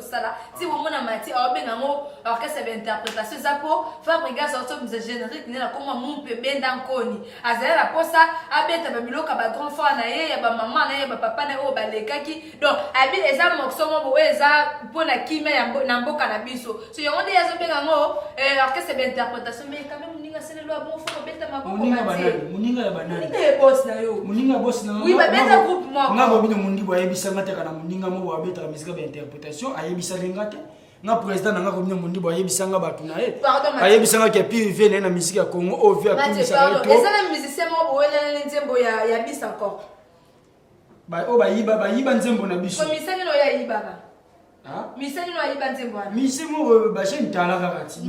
sala. Si vous mona mati a benga ngo orchestre d'interprétation ça pour Fabregas auto générique na comme mon pe benda nkoni. Azala la posa abeta ba biloka ba grand frère na ye ya ba maman na ye ba papa na o ba lekaki. Donc abi eza moksomo bo eza pona kime ya na mboka na biso. So yo ndé yazo benga ngo orchestre d'interprétation mais quand même ninga sele lo bon faut beta maboko mati. Muninga ya banani. Muninga boss na yo. Muninga boss na. Oui ba beta groupe moi. Nga Robinho Mondibu ayebisanga te kana muninga mo abeta musique ba interprétation ayebisa lenga te nga président nga Robinho Mondibu ayebisanga batu na ye ayebisanga ke privé na musique ya Congo au via tout ça et ça les musiciens mo boela nzembo ya bis encore ba o ba yiba nzembo na biso komisani no ya yibaka ah misani no yiba nzembo ana misimo ba je ntala kakati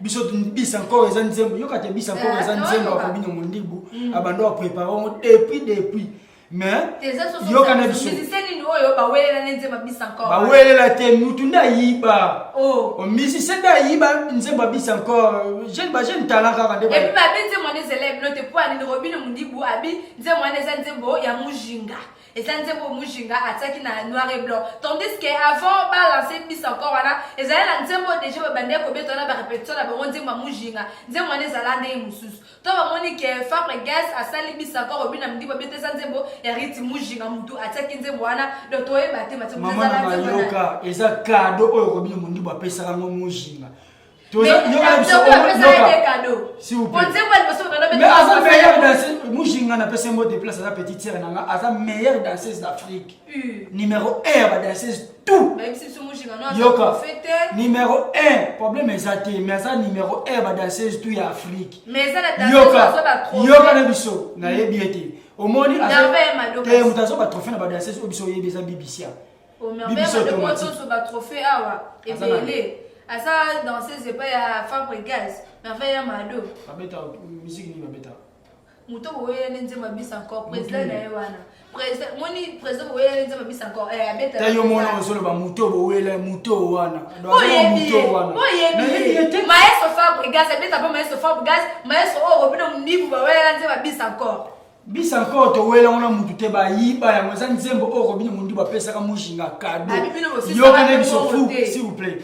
biso bis encore eza nzembo yo kate bis encore eza nzembo ya Robinho Mondibu abando a préparer depuis mais yo kana biso musicien ni oyo ba welela nzembo bis encore ba welela te mutu nda yiba o musicien nda yiba nzembo bis encore je ntala kakati et puis ba benze mo les élèves no te point ni Robinho Mondibu abi nzembo eza nzembo ya mujinga. Et ça nous pour Mujinga attaque na noir et blanc. Tandis que avant ba lancer bis encore voilà, et ça là nzembo déjà ba bande ko beto na ba répétition na ba nzembo Mujinga. Nzembo ne zalande mususu. To ba moni que Fabregas a sali bis encore Robinho Mondibu beto ça nzembo ya riti Mujinga mutu attaque nzembo wana do to e batte mati mama na yoka eza cadeau oyo Robinho Mondibu apesa ngo Mujinga. S'il vous plaît. Mais Asa meilleure danseuse, Mouchinga n'a pas ce mot de place à la petite sœur Nanga, Asa meilleure danseuse d'Afrique. Numéro 1 danseuse tout. Même si Mouchinga Yoka. Numéro 1, problème est ça mais Asa numéro 1 danseuse tout Afrique. Mais ça la danseuse Yoka na biso na yebieti. Au moni Asa te mutazo ba trophée na ba danseuse obiso yebeza BBC. Au merveille de moto sur ba trophée awa et belé. Asa danseuse c'est pas ya Fabregas. Merveille Mado. Babeta musique ni babeta. Muto boye nenze mabisa encore président na yewana. Président moni président boye nenze mabisa encore abeta. Ta yo mona osolo ba muto boye muto wana. Muto wana. Maestro Fabregas abeta ba maestro Fabregas, maestro Robino Mbibu ba boye nenze mabisa encore. Bisa encore to wela ona mutu te ba yiba ya mwanza nzembo Robino Mundi ba pesa ka Mouchinga cadeau. Yo kana biso fou s'il vous plaît.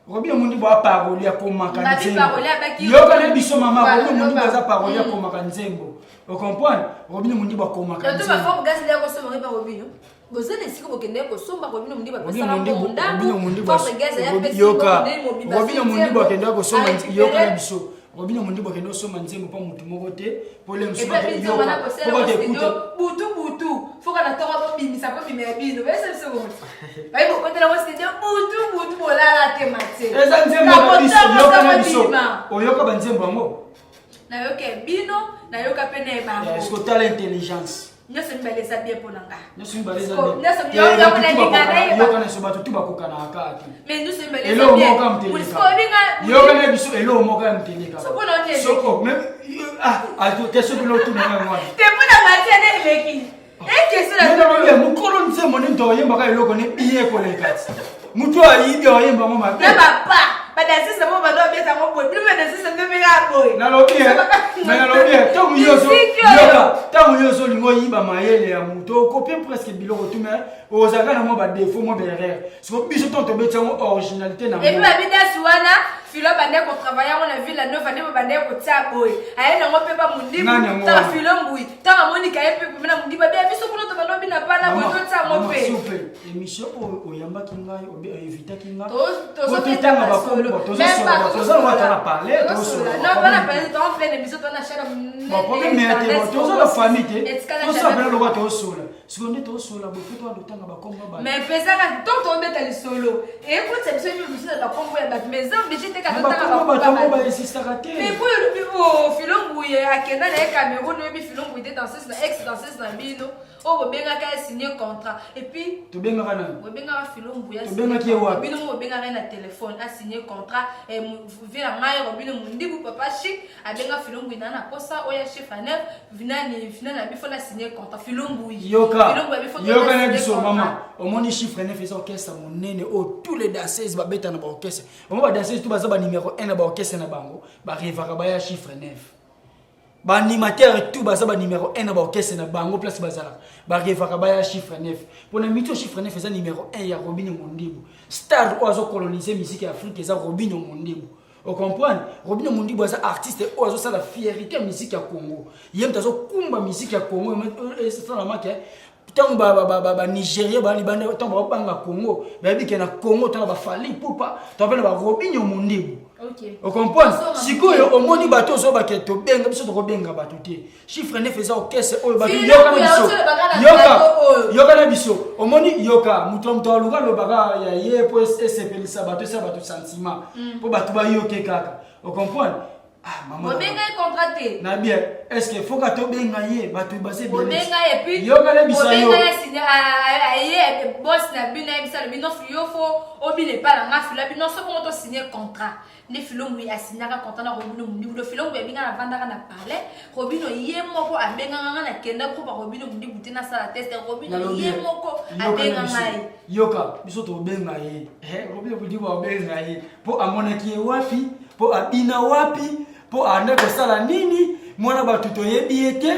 Robino Mundi ba parole ya komaka nzembo. Yo kana biso mama Robino Mundi ba za parole ya komaka nzembo. Vous comprenez? Robino Mundi ba komaka nzembo. To ba fo gas ya ko so ba Robino. Bozene siko bokende ko somba Robino Mundi ba pesa ka bonda. Robino Mundi ba Robino Mundi ba kende ko somba yo kana biso. Robino Mundi ba kende ko somba nzembo pa mutu moko te. Problème so ba yo. Pourquoi t'écoutes? Butu. Faut qu'on attende pas bimisa pas bimé bino. Mais c'est bon. Ba ko côté la c'est butu bola la thématique. Eza nzembo ba biso yo kana biso. Oyoka ba nzembo ngo. Na yoka bino, na yoka pene ba. Est-ce que tu as l'intelligence? Nous sommes balés ça bien pour nanga. Nous sommes balés ça bien. Nous sommes yo kana so ba tutu ba kokana akati. Mais nous sommes balés ça bien. Yo kana biso elo mo ka mteleka. Soko même te so bilo tu na ngwa. Te pona matiane leki. Que c'est la mukolo nzembo ni ndo yemba ka eloko ne biye ko lekati. Mutu ayibi oyemba mo mabe. Na papa. Badasisi mo bado abeta mo boy. Plus badasisi ndo mega boy. Na lobi. Tangu yoso lingo yiba mayele ya muto copie presque biloko tout mais ozaka na mo ba défaut mo berere. So biso tonto betsa mo originalité na mo. Et puis abida suwana filo bande ko travailler on a vu la neuf année bande ko tia boy. Aye na mo pe ba mundi. Ta filo mbui. Ta monika ye pe na mundi ba biso kuno to bando bina pana ko to tia mo pe. Super. Émission o yamba kinga o éviter kinga. To tanga ba ko. Tozo va t'en parler. Non, pas la peine, on fait une émission, on achète bon problème mais tozo la famille to ça bela lo bato sola. Seconde to sola bo fito ndo tanga ba komba ba. Mais pesa ka to to beta li solo. Et pour cette émission ba komba ba mais on bêté te ka to tanga ba komba ba insista raté. Mais pour le bibo filongu ye akenda na Cameroun bi filongu était dans ce ex dans ce bino. Oh bobenga ka signer contrat et puis to benga kana. Bobenga filongu ya. To benga ki wa. Bino mo benga na téléphone a signer contrat et via mai Robino Mundi bu papa chic a benga filongu na na posa oya chef anef vina na bifo na signer contrat filongu yoka na biso mama omoni chiffre ne faisant orchestre monene o tous les danseuses ba beta na ba orchestre omo ba danseuses tout baza ba numéro 1 na ba orchestre na bango ba revaka ba ya chiffre 9 ba animateur tout baza ba numéro 1 na ba orchestre na bango place bazala ba revaka ba ya chiffre 9 pour na mito chiffre 9 faisant numéro 1 ya Robino Mondibu star ozo coloniser musique afrique eza Robino Mondibu. Vous comprenez? Robino Mundi est un artiste et il a la fierté de la musique à Congo. Il aime la musique à Congo. C'est ça la marque. Tant que Nigeria, Libanais, tant que Congo, il y a Congo, tant que Fali Poupa, tant que Robino Mundi. Vous comprenez? Si vous avez un monde bateau, vous avez un benga, vous avez un bateau. Chiffre ne faisait aucun c'est au bateau. Yoka na biso. Omoni yoka, mutomto luga lo baga ya ye po SPL ça bateau sentiment. Pour bateau ba yoke kaka. Vous comprenez? Ah maman. Bobenga est contracté. Na bien, est-ce que faut que to benga ye bateau basé bien. Bobenga et puis yoka na biso yo. Bobenga signé aye boss na bina bisa le bino yo fo obine pas la ngaf la bino so comment to signer contrat. Ne filongu ya signaka contrat na Robino Mundi le filongu ya binga na vandaka na parler. Robino ye moko abenga na kenda ko ba Robino Mundi butina sala test Robino ye moko abenga ngai. Yoka biso to benga ye. Robino Mundi ba benga ye. Po amona ki wapi? Po abina wapi? Po ande ko sala nini? Mwana ba tuto yebi ete.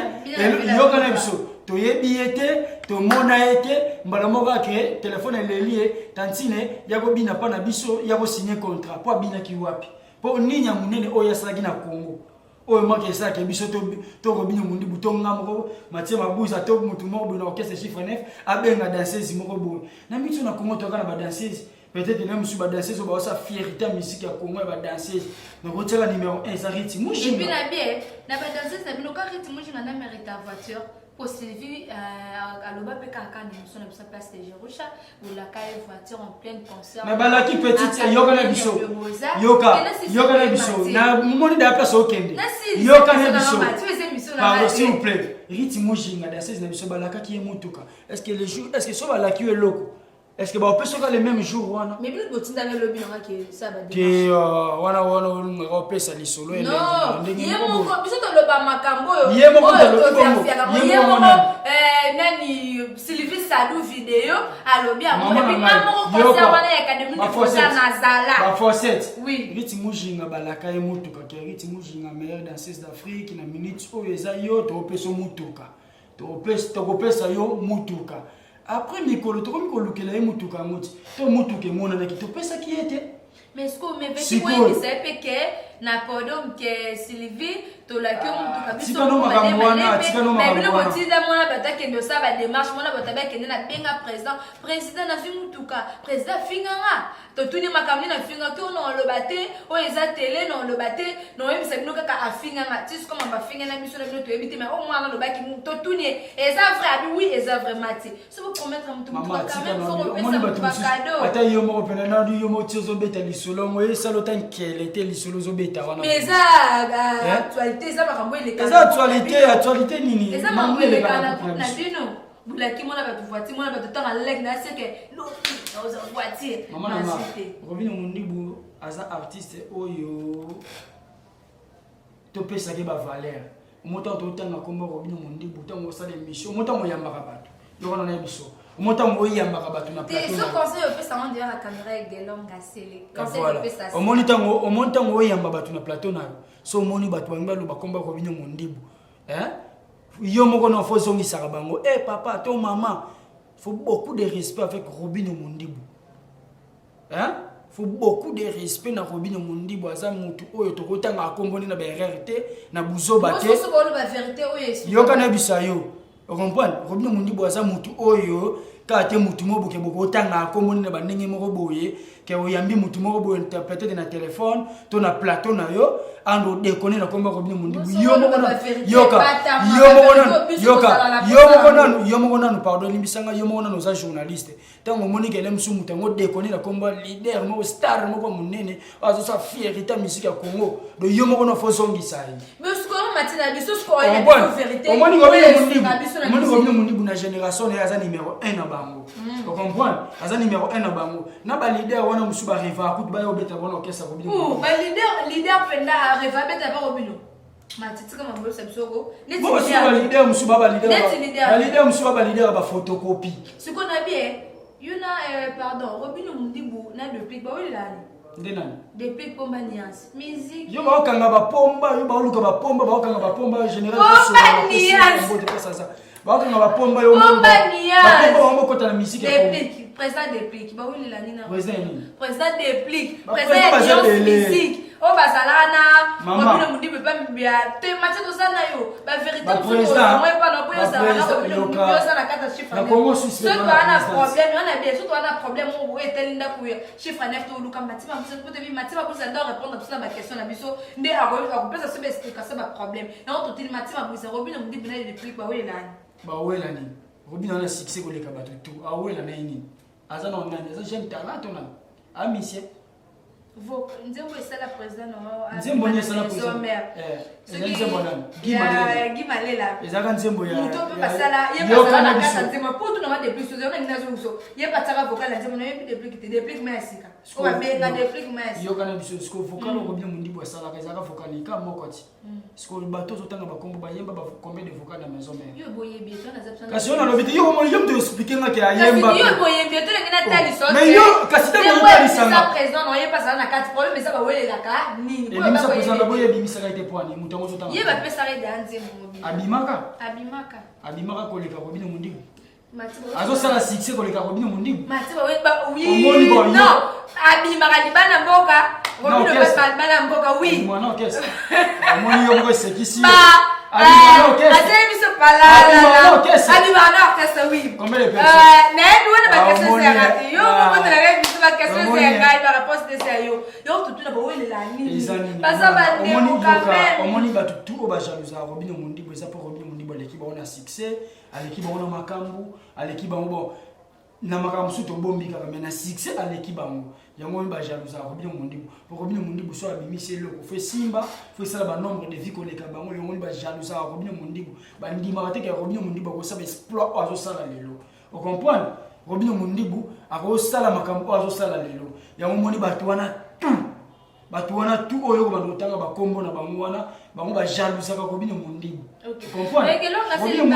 Yoka na biso. To yebi ete, to mona ete, mbala moka ke téléphone elie tantine yako bina pa na biso yako signer contrat po bina ki wapi po ninya munene oya saki na Congo oyo maka saki biso to Robino Mundi butonga moko matie mabuza to mutu moko bino orchestre chiffre 9 abenga danseuse moko bo na mitu na Congo to kana ba danseuse peut-être même si danseuse ba sa fierté musique ya Congo ba danseuse donc on tient numéro 1 ça Ritzi Mujinga. Et puis na bien na ba danseuse na bino ka Ritzi Mujinga na mérite ta voiture pour Sylvie à l'oba pe kaka ni son na place de Jerusha ou la caille voiture en pleine concert. Mais bala ki petite yoka na biso. Yoka na biso na moni da place okende. Yoka na biso. Pardon s'il vous plaît. Ritzi Mujinga danseuse na biso bala ka ki mutuka. Est-ce que les jours est-ce que so bala ki est loco? Est-ce que on peut se faire les mêmes jours wana? Mais plus botin dans le lobby on que ça va. Que wana on peut ça lisolo et non, yemo ko biso to loba makambo yo. Yemo ko loba yemo nani Sylvie Sadou vidéo à lobby à mon puis maman ko concert wana ya académie de concert nazala. Ba Fawcett. Oui. Ritzi Mujinga balaka ye mutuka ke Ritzi Mujinga meilleure danseuse d'Afrique na minute oyo eza yo to peso mutuka. To pesa yo mutuka. Après mikolo to mikolo kela ye mutuka ngoti to mutuke mona na kito pesa ki ete mais ce qu'on me veut dire c'est que na pardon que Sylvie to la que mutuka biso mais bilo botinda mona batake ndo ça va démarche mona bataba kende na benga président na fi mutuka président finganga to tuni makamni na finga to no lo baté o eza télé no lo baté no yemi sabino kaka afinganga tis comme ba finga na biso na bino to yebite mais au moins lo baki to tuni eza vrai abi oui eza vraiment ti so vous promettre mutuka quand même faut pas cadeau ata yo mo pena na yo mo tiozo beta lisolo mo esalo tan kele te lisolo zo beta wana mais ça actualité ça makambo ile kana actualité nini ça makambo ile kana na dino bulaki mona ba voiture mona ba tanga lek na c'est que l'autre dans voiture maman Robinho Mundibu aza artiste oyo to pesa ke ba valeur moto to tanga kombo Robinho Mundibu tango sala émission moto mo yambaka bato yo na biso moto mo yambaka bato na plateau ce conseil au pesa on dirait la caméra avec des longues assez conseil au pesa o monita mo yamba bato na plateau na so moni bato banga lo bakomba Robinho Mundibu yo moko na fo zongi sarabango papa to maman faut beaucoup de respect avec Robinho Mundibu faut beaucoup de respect na Robinho Mundibu aza mutu oyo to kotanga akomboni na ba RRT na buzo baté moi so ba vérité oyo yo kana bisayo on comprend Robinho Mundibu aza mutu oyo ka te mutu mobuke boko tanga akomboni na bandenge moko boye ke oyambi mutu moko boye interpréter na téléphone to na plateau na yo ando déconner na komba Robinho Mundibu yo moko na pardon limbisanga yo moko na za journaliste tango moni ke lem sumu tango déconner na komba leader moko star moko munene azo sa fierté musique ya Congo do yo moko na fo zongi sai mais ce qu'on matina biso ce qu'on a vérité moni Robinho Mundibu na génération ya za numéro 1 na bango vous comprenez aza numéro 1 na bango na ba leader wana musuba riva akuti ba yo beta bona okesa Robinho ba leader penda arriva beta ba Robinho matiti kama mbolo sabisoko neti leader musuba ba leader musuba ba leader ba photocopie ce qu'on a bien yuna pardon Robinho Mundibu na depuis ba wili lani ndenani depuis pomba niance musique yo ba okanga ba pomba yo ba oluka ba pomba ba okanga ba pomba général pomba niance bakanga ba pomba yo bomba kota na musique ya Déplique président Déplique ba wili lani na président Déplique président musique o bazalana Robinho Mundibu pa mbia te match to sana yo ba vérité président moi pas non pour ça na Robinho Mundibu ça na kata chiffre na Congo Suisse ça na problème on a bien surtout on a problème on etelinda ku chiffre 9 to luka matima pour te matima pour ça doit répondre à ma question na biso ndé a pesa se explication ba problème na on to til matima pour ça Robinho Mundibu na Déplique ba wili lani ba wela ni Robinho na succès ko leka bato tout a wela na nini aza na nani aza jeune talent on a monsieur nzembo esala président no nzembo ni esala président nzembo nani Guy Malela ezaka nzembo ya muto pe basala ye basala na kasa nzembo pour tout na depuis so na ngina zo ye pataka vocal nzembo na ye depuis mais asika o ba benga depuis mais yo kana biso sko vocal Robinho Mundibu esala ezaka vocal ka moko ti sko bato zo tanga bakombo ba yemba ba combien de vocal na maison mère yo boye bieto na zapsa kasi on a lobiti yo mo yem te expliquer nga ke ayemba yo boye bieto na ngina tali so mais yo kasi ta mo tali sanga président no ye pasala na 4 problème mais ça ba wele la ka nini ko ba président boye bimisa ka ite poani mutango zo tanga ye ba pesa re danze mo abimaka koleka Robinho Mundibu azo sala succès koleka Robinho Mundibu matiba oui non abimaka libana mboka Robinho pas libana mboka oui mwana okesa omoni yo moko sekisi oui. Combien de personnes? omoni bato tu oyo bajalousa Robin Mondibo eza mpo Robin Mondibo aleki bango na succès aleki bango na makambo aleki bango bon na makambo mosusu tobombi kaka mais na succès aleki bango yango oyo bajalousa Robin Mondibo po Robin Mondibo so abimisi eloko fo esimba fo esala banombre de vie koleka bango yango oyo bajalousa Robin Mondibo bandimaka te ke Robin Mondibo akosala exploit oyo azosala lelo ocomprendre Robin Mondibo akosala makambo oyo azosala lelo yango omoni bato wana tu oyo bandotanga bakombo na bango wana bango bajalousaka Robin Mondibo Robin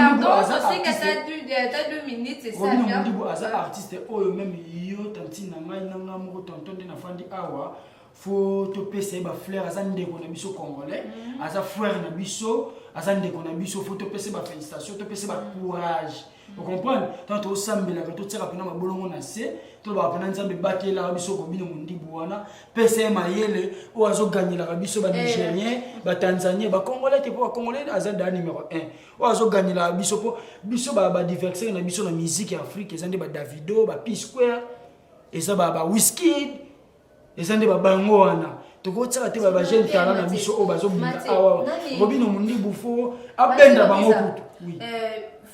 Mondibo aza artiste oyo même yo tanti na ngai na nga moko tonton nde nafandi awa fo topesa ye bafleur aza ndeko na biso congolais aza frère na biso aza ndeko na biso fo topesa ye bafélicitation topesa ye bacourage ocomprendre tant tosambelaka totiaka mpena mabolongo na se tolobaka mpena nzambe batelaka biso Robin Mondibo wana pesa ye mayele oyo azoganyelaka biso banigérien batanzanien bacongolais te mpo bacongolais aza daa numéro 1 oyo azoganyelaka biso mpo biso badiversaire na biso na musique ya afrique eza nde badavido bapi square eza bawhiskid eza nde babango wana tokotiaka te bajeune tala na biso oyo bazobunda awa Robin Mondibo fo abenda bango kutu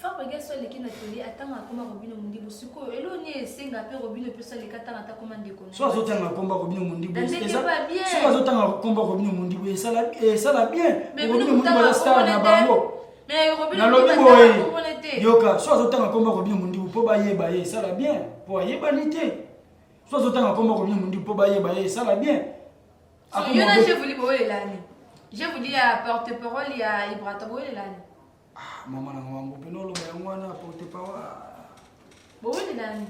Fabrice soit les qui n'atelier attend à comment Robin Mondibo suko eloni esenga pe Robin peut ça les katanga ta comment ndeko soit azotanga komba Robin Mondibo soit azotanga komba Robin Mondibo et ça la bien Robin Mondibo la star na bango mais Robin Mondibo yoka soit azotanga komba Robin Mondibo po bayeba ye ça la bien po ayeba nité soit azotanga komba Robin Mondibo po bayeba ye ça la bien yona je voulais boye lani je voulais porte-parole ya Ibrata boye lani maman na wangu penolo yango wana porte parole boye lani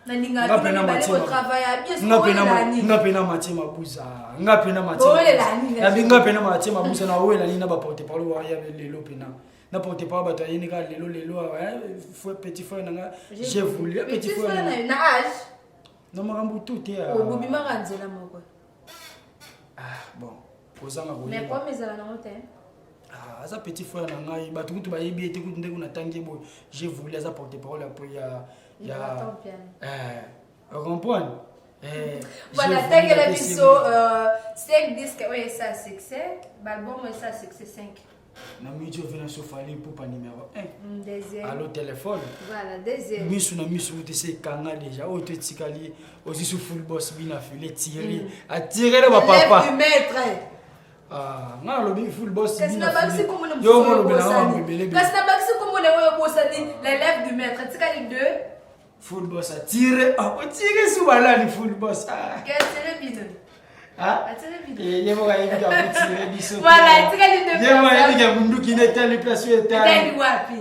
na ninga ko travailler bien nga pena Mathieu Mabuza nga pena Mathieu boye lani na binga pena Mathieu Mabuza na oye lani na ba porte parole wa ya lelo pena na porte parole bato yini ka lelo faut petit frère nanga j'ai voulu petit frère na âge no makambo tout te bobi maranzela moko bon kozanga ko mais quoi mais ala na mote aza petit frère na ngai bato kutu bayebi ete kutu ndenge natangi boye j'ai voulu aza porte parole apo ya comprendre voilà tangi la biso 5 disques ouais ça succès l'album ça succès 5 na midi ovena so fali pour numéro 1 deuxième allo téléphone voilà deuxième misu na misu te se kanga déjà o te tikali aussi sous full boss bina filé tirer a tirer le papa le maître nga lobi full boss bina filé yo mo lobi na mo belé kasi na bakisi kombo na yo bosani l'élève du maître tikali 2 full boss a tirer o tirer sous balani full boss quel tirer bino ye mo ga yebi ka tirer biso voilà tikali 2 ye mo yebi ka mundu ki ne telle place yo telle wapi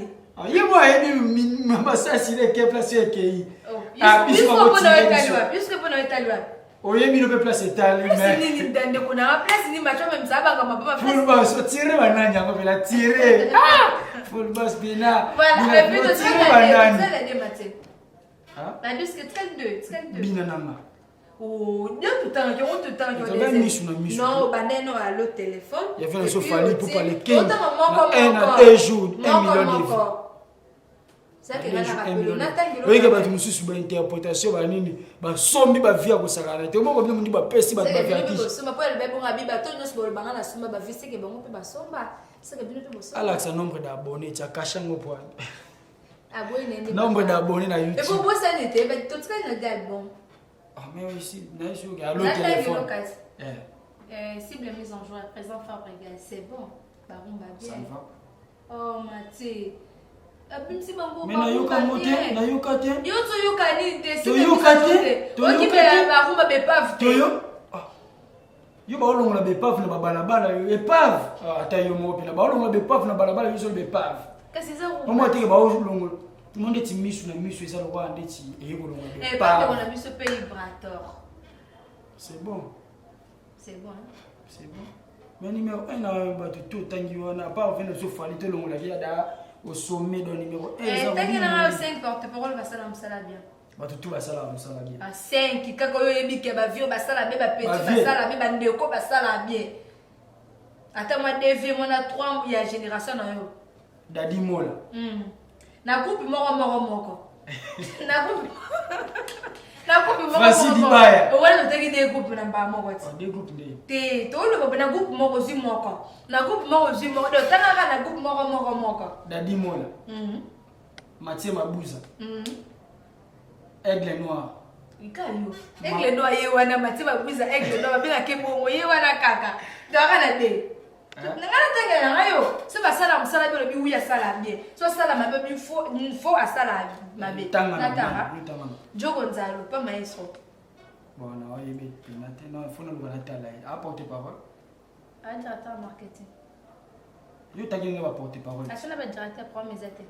ye mo yebi mama sasi le ke place yo kei biso ko na etali wapi biso ko na etali wapi oyebi no pe place etali mais ni ndande kuna place ni macho même ça banga mababa place full boss tirer banani yango pela tirer full boss bina voilà mais plutôt tirer banani ça la dématé la disque 32 bina nanga Dieu tout temps non bandeno à le téléphone il y avait un sofali pour parler 15 un jour 1 million de vues ça que na oui que bato mususu ba interprétation ba nini ba sombi ba via ko sakana te mo ko mundi ba pesi ba vertige soma po le bebo ngabiba to nyos bol banga na soma ba vise ke bango pe ba somba ça que bino pe boso Alex nombre d'abonnés tu caché ngo point abonné nombre d'abonnés na YouTube et pour bossa n'était ba tout ça na gal bon mais ici na sur à l'autre téléphone cible mise en joie présent Fabrice c'est bon baron ba bien ça va oh Mathieu abimsi bango mais na yoka mote na yoka te yo to yoka ni te to yoka te to yoka te ba rumba be pave to yo yo ba olongola be pave na balabala yo e pave ata yo mo pe na ba olongola be pave na balabala yo so be pave kasi za rumba mo te ba olongola tout le monde est misu na misu eza lokwa ndeti e ko longola be pave on a vu ce pays brator c'est bon c'est bon c'est bon mais numéro 1 na ba tout tangi wana pas venir so fali te longola ya da au sommet de numéro 1 et tangi na 5 porte-parole va sala msala bien bato tout basala mosala bien 5 kaka oyo yebi ke ba vieux basala be ba petit basala be ba ndeko basala bien Attends, moi, DV, moi, a 3 générations. Dadi Mola. Na groupe, moko. Na groupe. Francis Dibaya. On va noter des groupes dans pas moko. Des groupes de. Té, tout le na groupe moko zi moko. Na groupe moko zi moko. De tanga na groupe moko. Dadi Mola. Mathieu Mabouza. Aigle Noir. Ikayo. Aigle Noir yewana Mathieu Mabouza Aigle Noir bila kebongo yewana kaka. Ndaka na te. Nangana tanga na yo. C'est pas ça la musala bi lobi oui asala bien. So sala mabe bi faut asala mabe. Tanga. Joe Gonzalo, pas maestro. Bon, on a eu des pénalités. Non, il faut nous voir la apporter parole. Un directeur marketing. Je t'ai dit que porter parole. Est-ce qu'on a un directeur pour mes étés?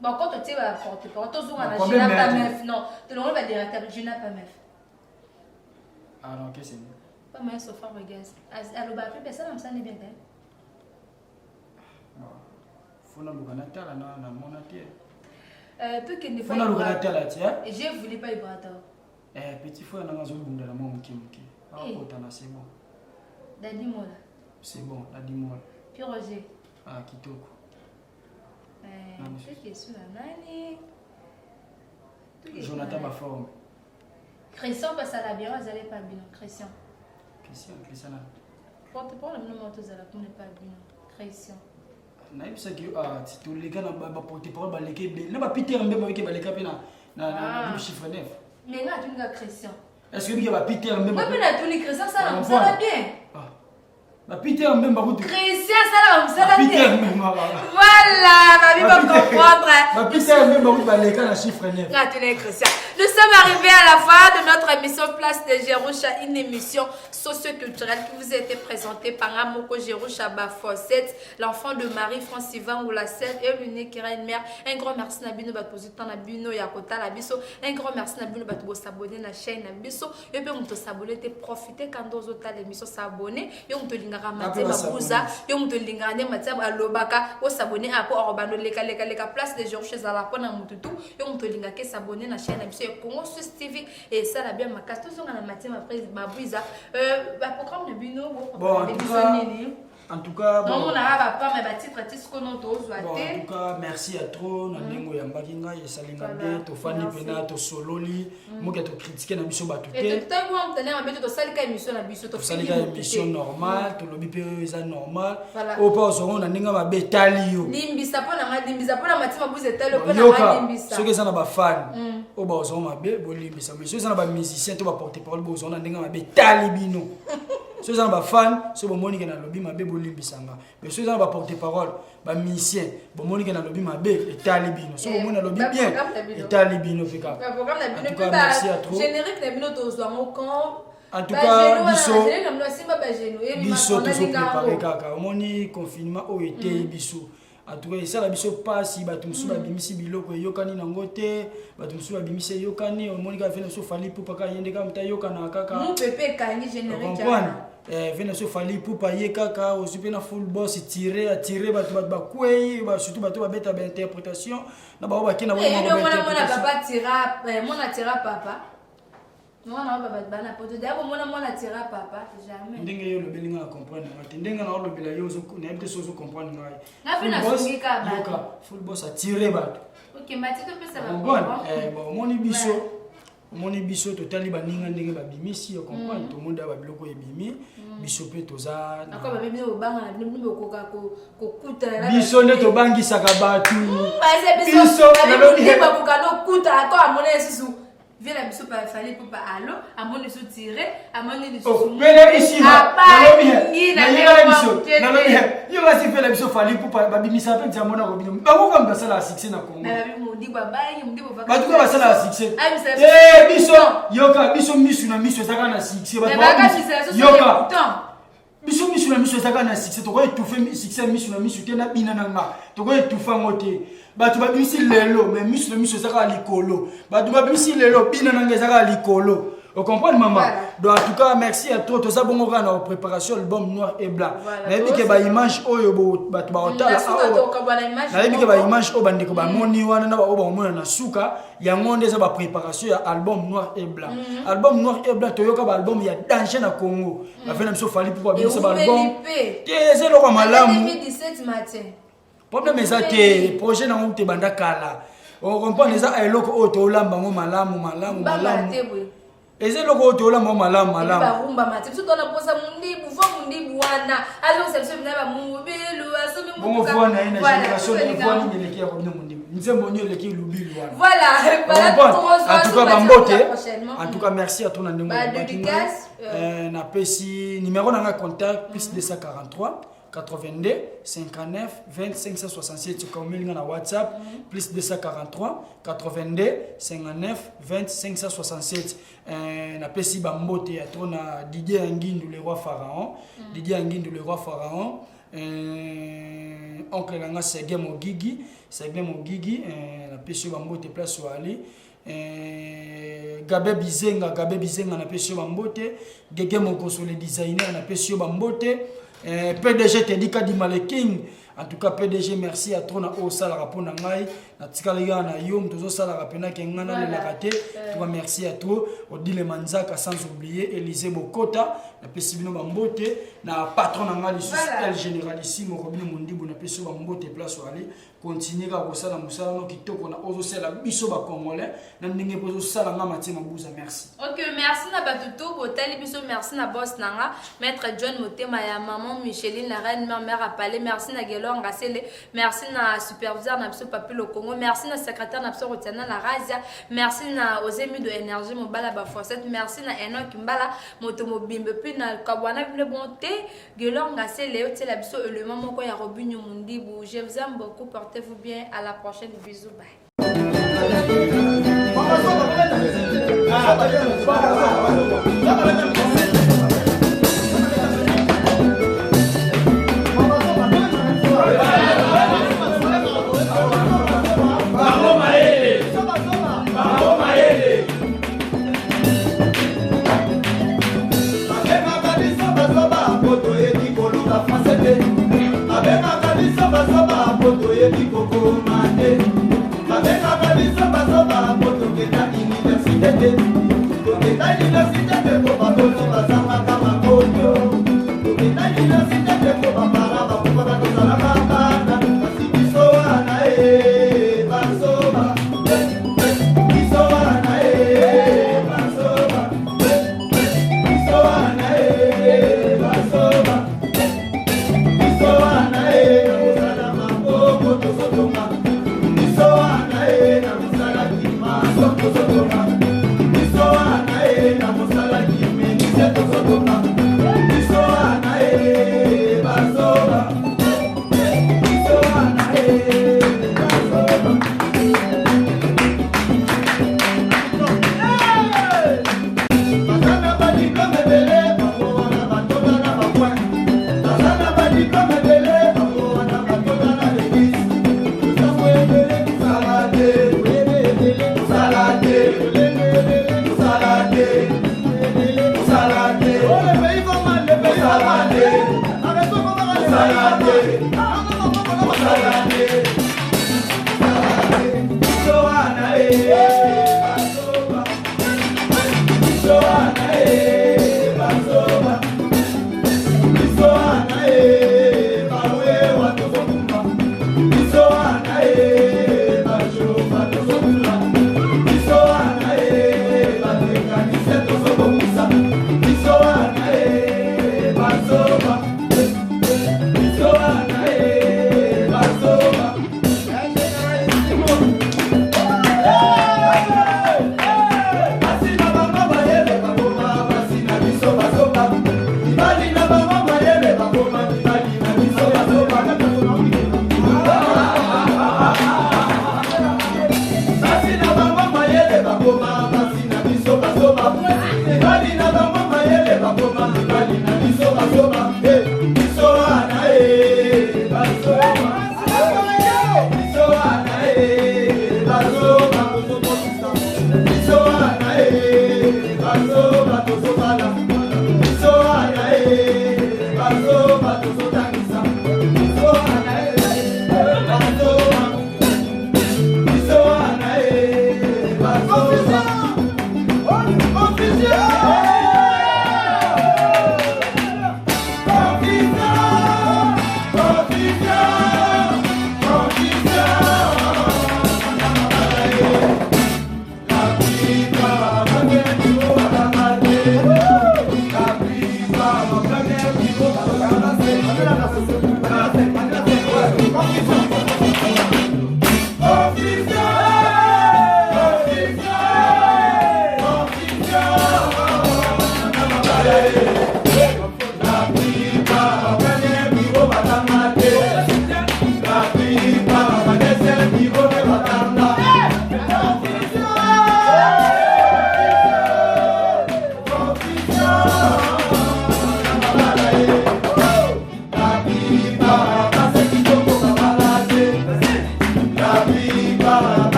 Bon, quand tu vas porter parole, tu as Gina Pamef. Non, tu n'as pas directeur Gina Pamef. Ah non, qu'est-ce que c'est? Pas maestro Fabregas. Alors, bah, plus personne ça n'est bien. Il faut nous voir la mon atelier. Tout qui n'est pas là, j'ai voulu pas y voir. Petit frère, on a besoin de la maman qui c'est bon. Dadi Mola. C'est bon, Dadi Mola. Puis Roger. Ah, Kitoko. C'est qui est sur la nani. Jonathan ma forme. Christian passe à la bien, vous n'allez pas bien. Christian. Christian. Porte-parole, le nom de la n'est pas bien. Christian. naibisa ki tito leka na porte-parole baleke ebele na bapiter mbemba bike baleka mpe na chiffre 9 mais nga tunga Christian est-ce que bike bapiter mbemba mpe na tuni Christian ça va bien bapiter mbemba kutu Christian ça va Peter bien mbemba voilà ma vie va comprendre bapiter mbemba kutu baleka na chiffre 9 nga tuni Christian. Nous sommes arrivés à la fin de notre émission Place de Jerusha, une émission socio-culturelle qui vous a été présentée par Amoko Jerusha Bafosset, l'enfant de Marie-France Yvan Oulasset et l'unique qui a une mère. Un grand merci Nabino Batpositan Nabino Yakota Labiso. Un grand merci Nabino Batbo s'abonner à la chaîne Nabiso. Et puis on te s'abonner, te profiter quand dans autres émissions s'abonner. Et on te lingara Matia Babouza. Et on te lingara Matia Alobaka. On s'abonner à quoi Orbano Leka Place de Jerusha Zalapona Mututu. Et on te lingara s'abonner à la chaîne Nabiso. Congo Suisse TV et ça la bien ma casse tout sur la matière ma prise ma brise programme de bino bon en tout cas non on a pas mais titre artiste qu'on a tous en tout cas merci à trop na ndingo ya mbakinga et salinga bien to fani pena to sololi moke to critiquer na biso batuté et tout à coup on tenait un peu de salika émission na biso to salika émission normale to lobi pe eza normal au pas au na ndinga ba betali yo limbisa pona matima buze talo pona limbisa ceux qui sont ba fan au ba zo mabe bo limbisa mais ceux qui sont ba musicien to ba porter parole bo zo na ndinga ba betali bino ceux qui sont ba fan ceux bo moni na lobi mabe bo limbisanga mais ceux qui sont ba porter parole ba musicien bo moni na lobi mabe etali bino ceux bo moni na lobi bien etali bino fika en tout cas merci à trop générique na bino to zo quand en tout cas biso to so préparer kaka moni confinement o été biso en tout cas ça la biso passe bato musu ba bimisi biloko yokani nango te bato musu ba bimisi yokani moni ka fena so fali pour pas yende ka mta yokana kaka mu pepe kangi générique vena so fali pour pas ye kaka au super na full boss tirer bato ba kwei surtout bato ba beta ba interprétation na ba ba kina ba mona papa tira mona tira papa mwana baba bana poto d'abord mona tira papa jamais ndenge yo lobeli nga comprendre ngati ndenge na lobela yo zo na ebte so comprendre ngai na fina sungika ba yoka full boss a tirer bato OK mati to pesa ba bon moni biso totali baninga ndenge babimisi yo comprendre to monde ba biloko ebimi biso pe toza na ko ba bimi obanga na bino koka ko kuta biso ne to bangisaka batu biso na lobi ba kokano kuta to amona yesu vient la biso pa fallait pour pas allo amone so tirer amone ni so mais ici na lobi na biso na lobi yo va se faire la biso fallait pour pas babimisa pe diamona robino ba ko comme ça la succès na Congo na bi mo di baba yi mo di baba ba tout ba ça la succès biso yoka biso misu na misu ezaka na succès ba yoka biso misu na misu ezaka na succès to ko étouffer succès misu na misu te na bina na nga to ko étouffer ngote batu babimisi lelo mais misu na misu ezaka likolo batu babimisi lelo bina na nga ezaka likolo Vous comprenez, maman? Voilà. Donc, en tout cas, merci à toi. Tout ça, bon, on a une préparation, l'album noir et blanc. Voilà. On a dit que l'image, oh, image, oh, bandeko, ba moni, wana, na ba, oh, ba, mona, na suka, ya ngonde, ça, ba préparation, ya album noir et blanc. Album noir et blanc, toyoka, ba album, ya danger na Congo. La fin, m'so fali pour bien, ça, album. C'est le roi malamu. 2017 matin. Problème, c'est que, projet, na, on te banda kala. On comprend les a eloko auto lamba mo malamu. Eze loko auto lamba malamu. Ba rumba mate. Tout on a posé mundi wana. Alors c'est ce na ba mubelu asomi mu. Bon voix na ina génération de voix ni leki ya ko mundi. Nzembo nyo leki lubilu wana. Voilà. En tout cas bambote. En tout cas merci à toi na ndemo. Ba dédicace na pesi numéro na contact plus 243 82 59 25 567 comme il y a na WhatsApp plus 243 82 59 25 567 na pesi bambote ya tona Didier Anguindu le roi pharaon Didier Anguindu le roi pharaon oncle nanga Sege Mogigi na pesi bambote place où aller Gabe Bizenga na pesi bambote Gege Mokosole designer na pesi bambote PDG Tedika di Maleking. En tout cas PDG merci à toi na o sala rapona ngai na tikaliga na yom tozo sala rapena kengana le raté. Toi merci à toi Odile Manzaka sans oublier Élisée Bokota na pesibino bambote na patron na ngai le généralissime Robin Mondibu na peso bambote place aller continuer ka ko sala musala no kitoko na ozo sala biso ba congolais na ndenge pozo sala nga matima buza merci. OK merci na batutu botali biso merci na boss nanga maître John Motema ya maman Micheline la reine mère à Palais merci na Gelonga Sele merci na superviseur na biso Papi le Congo merci na secrétaire na biso Rotiana la Razia merci na Ozemi de énergie mobala ba forcette merci na Enoch Mbala moto mobimbe puis na Kabwana bine bonté Gelonga Sele otela biso élément moko ya Robinho Mundibu je vous aime beaucoup portez-vous bien à la prochaine bisous bye. Bazo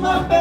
My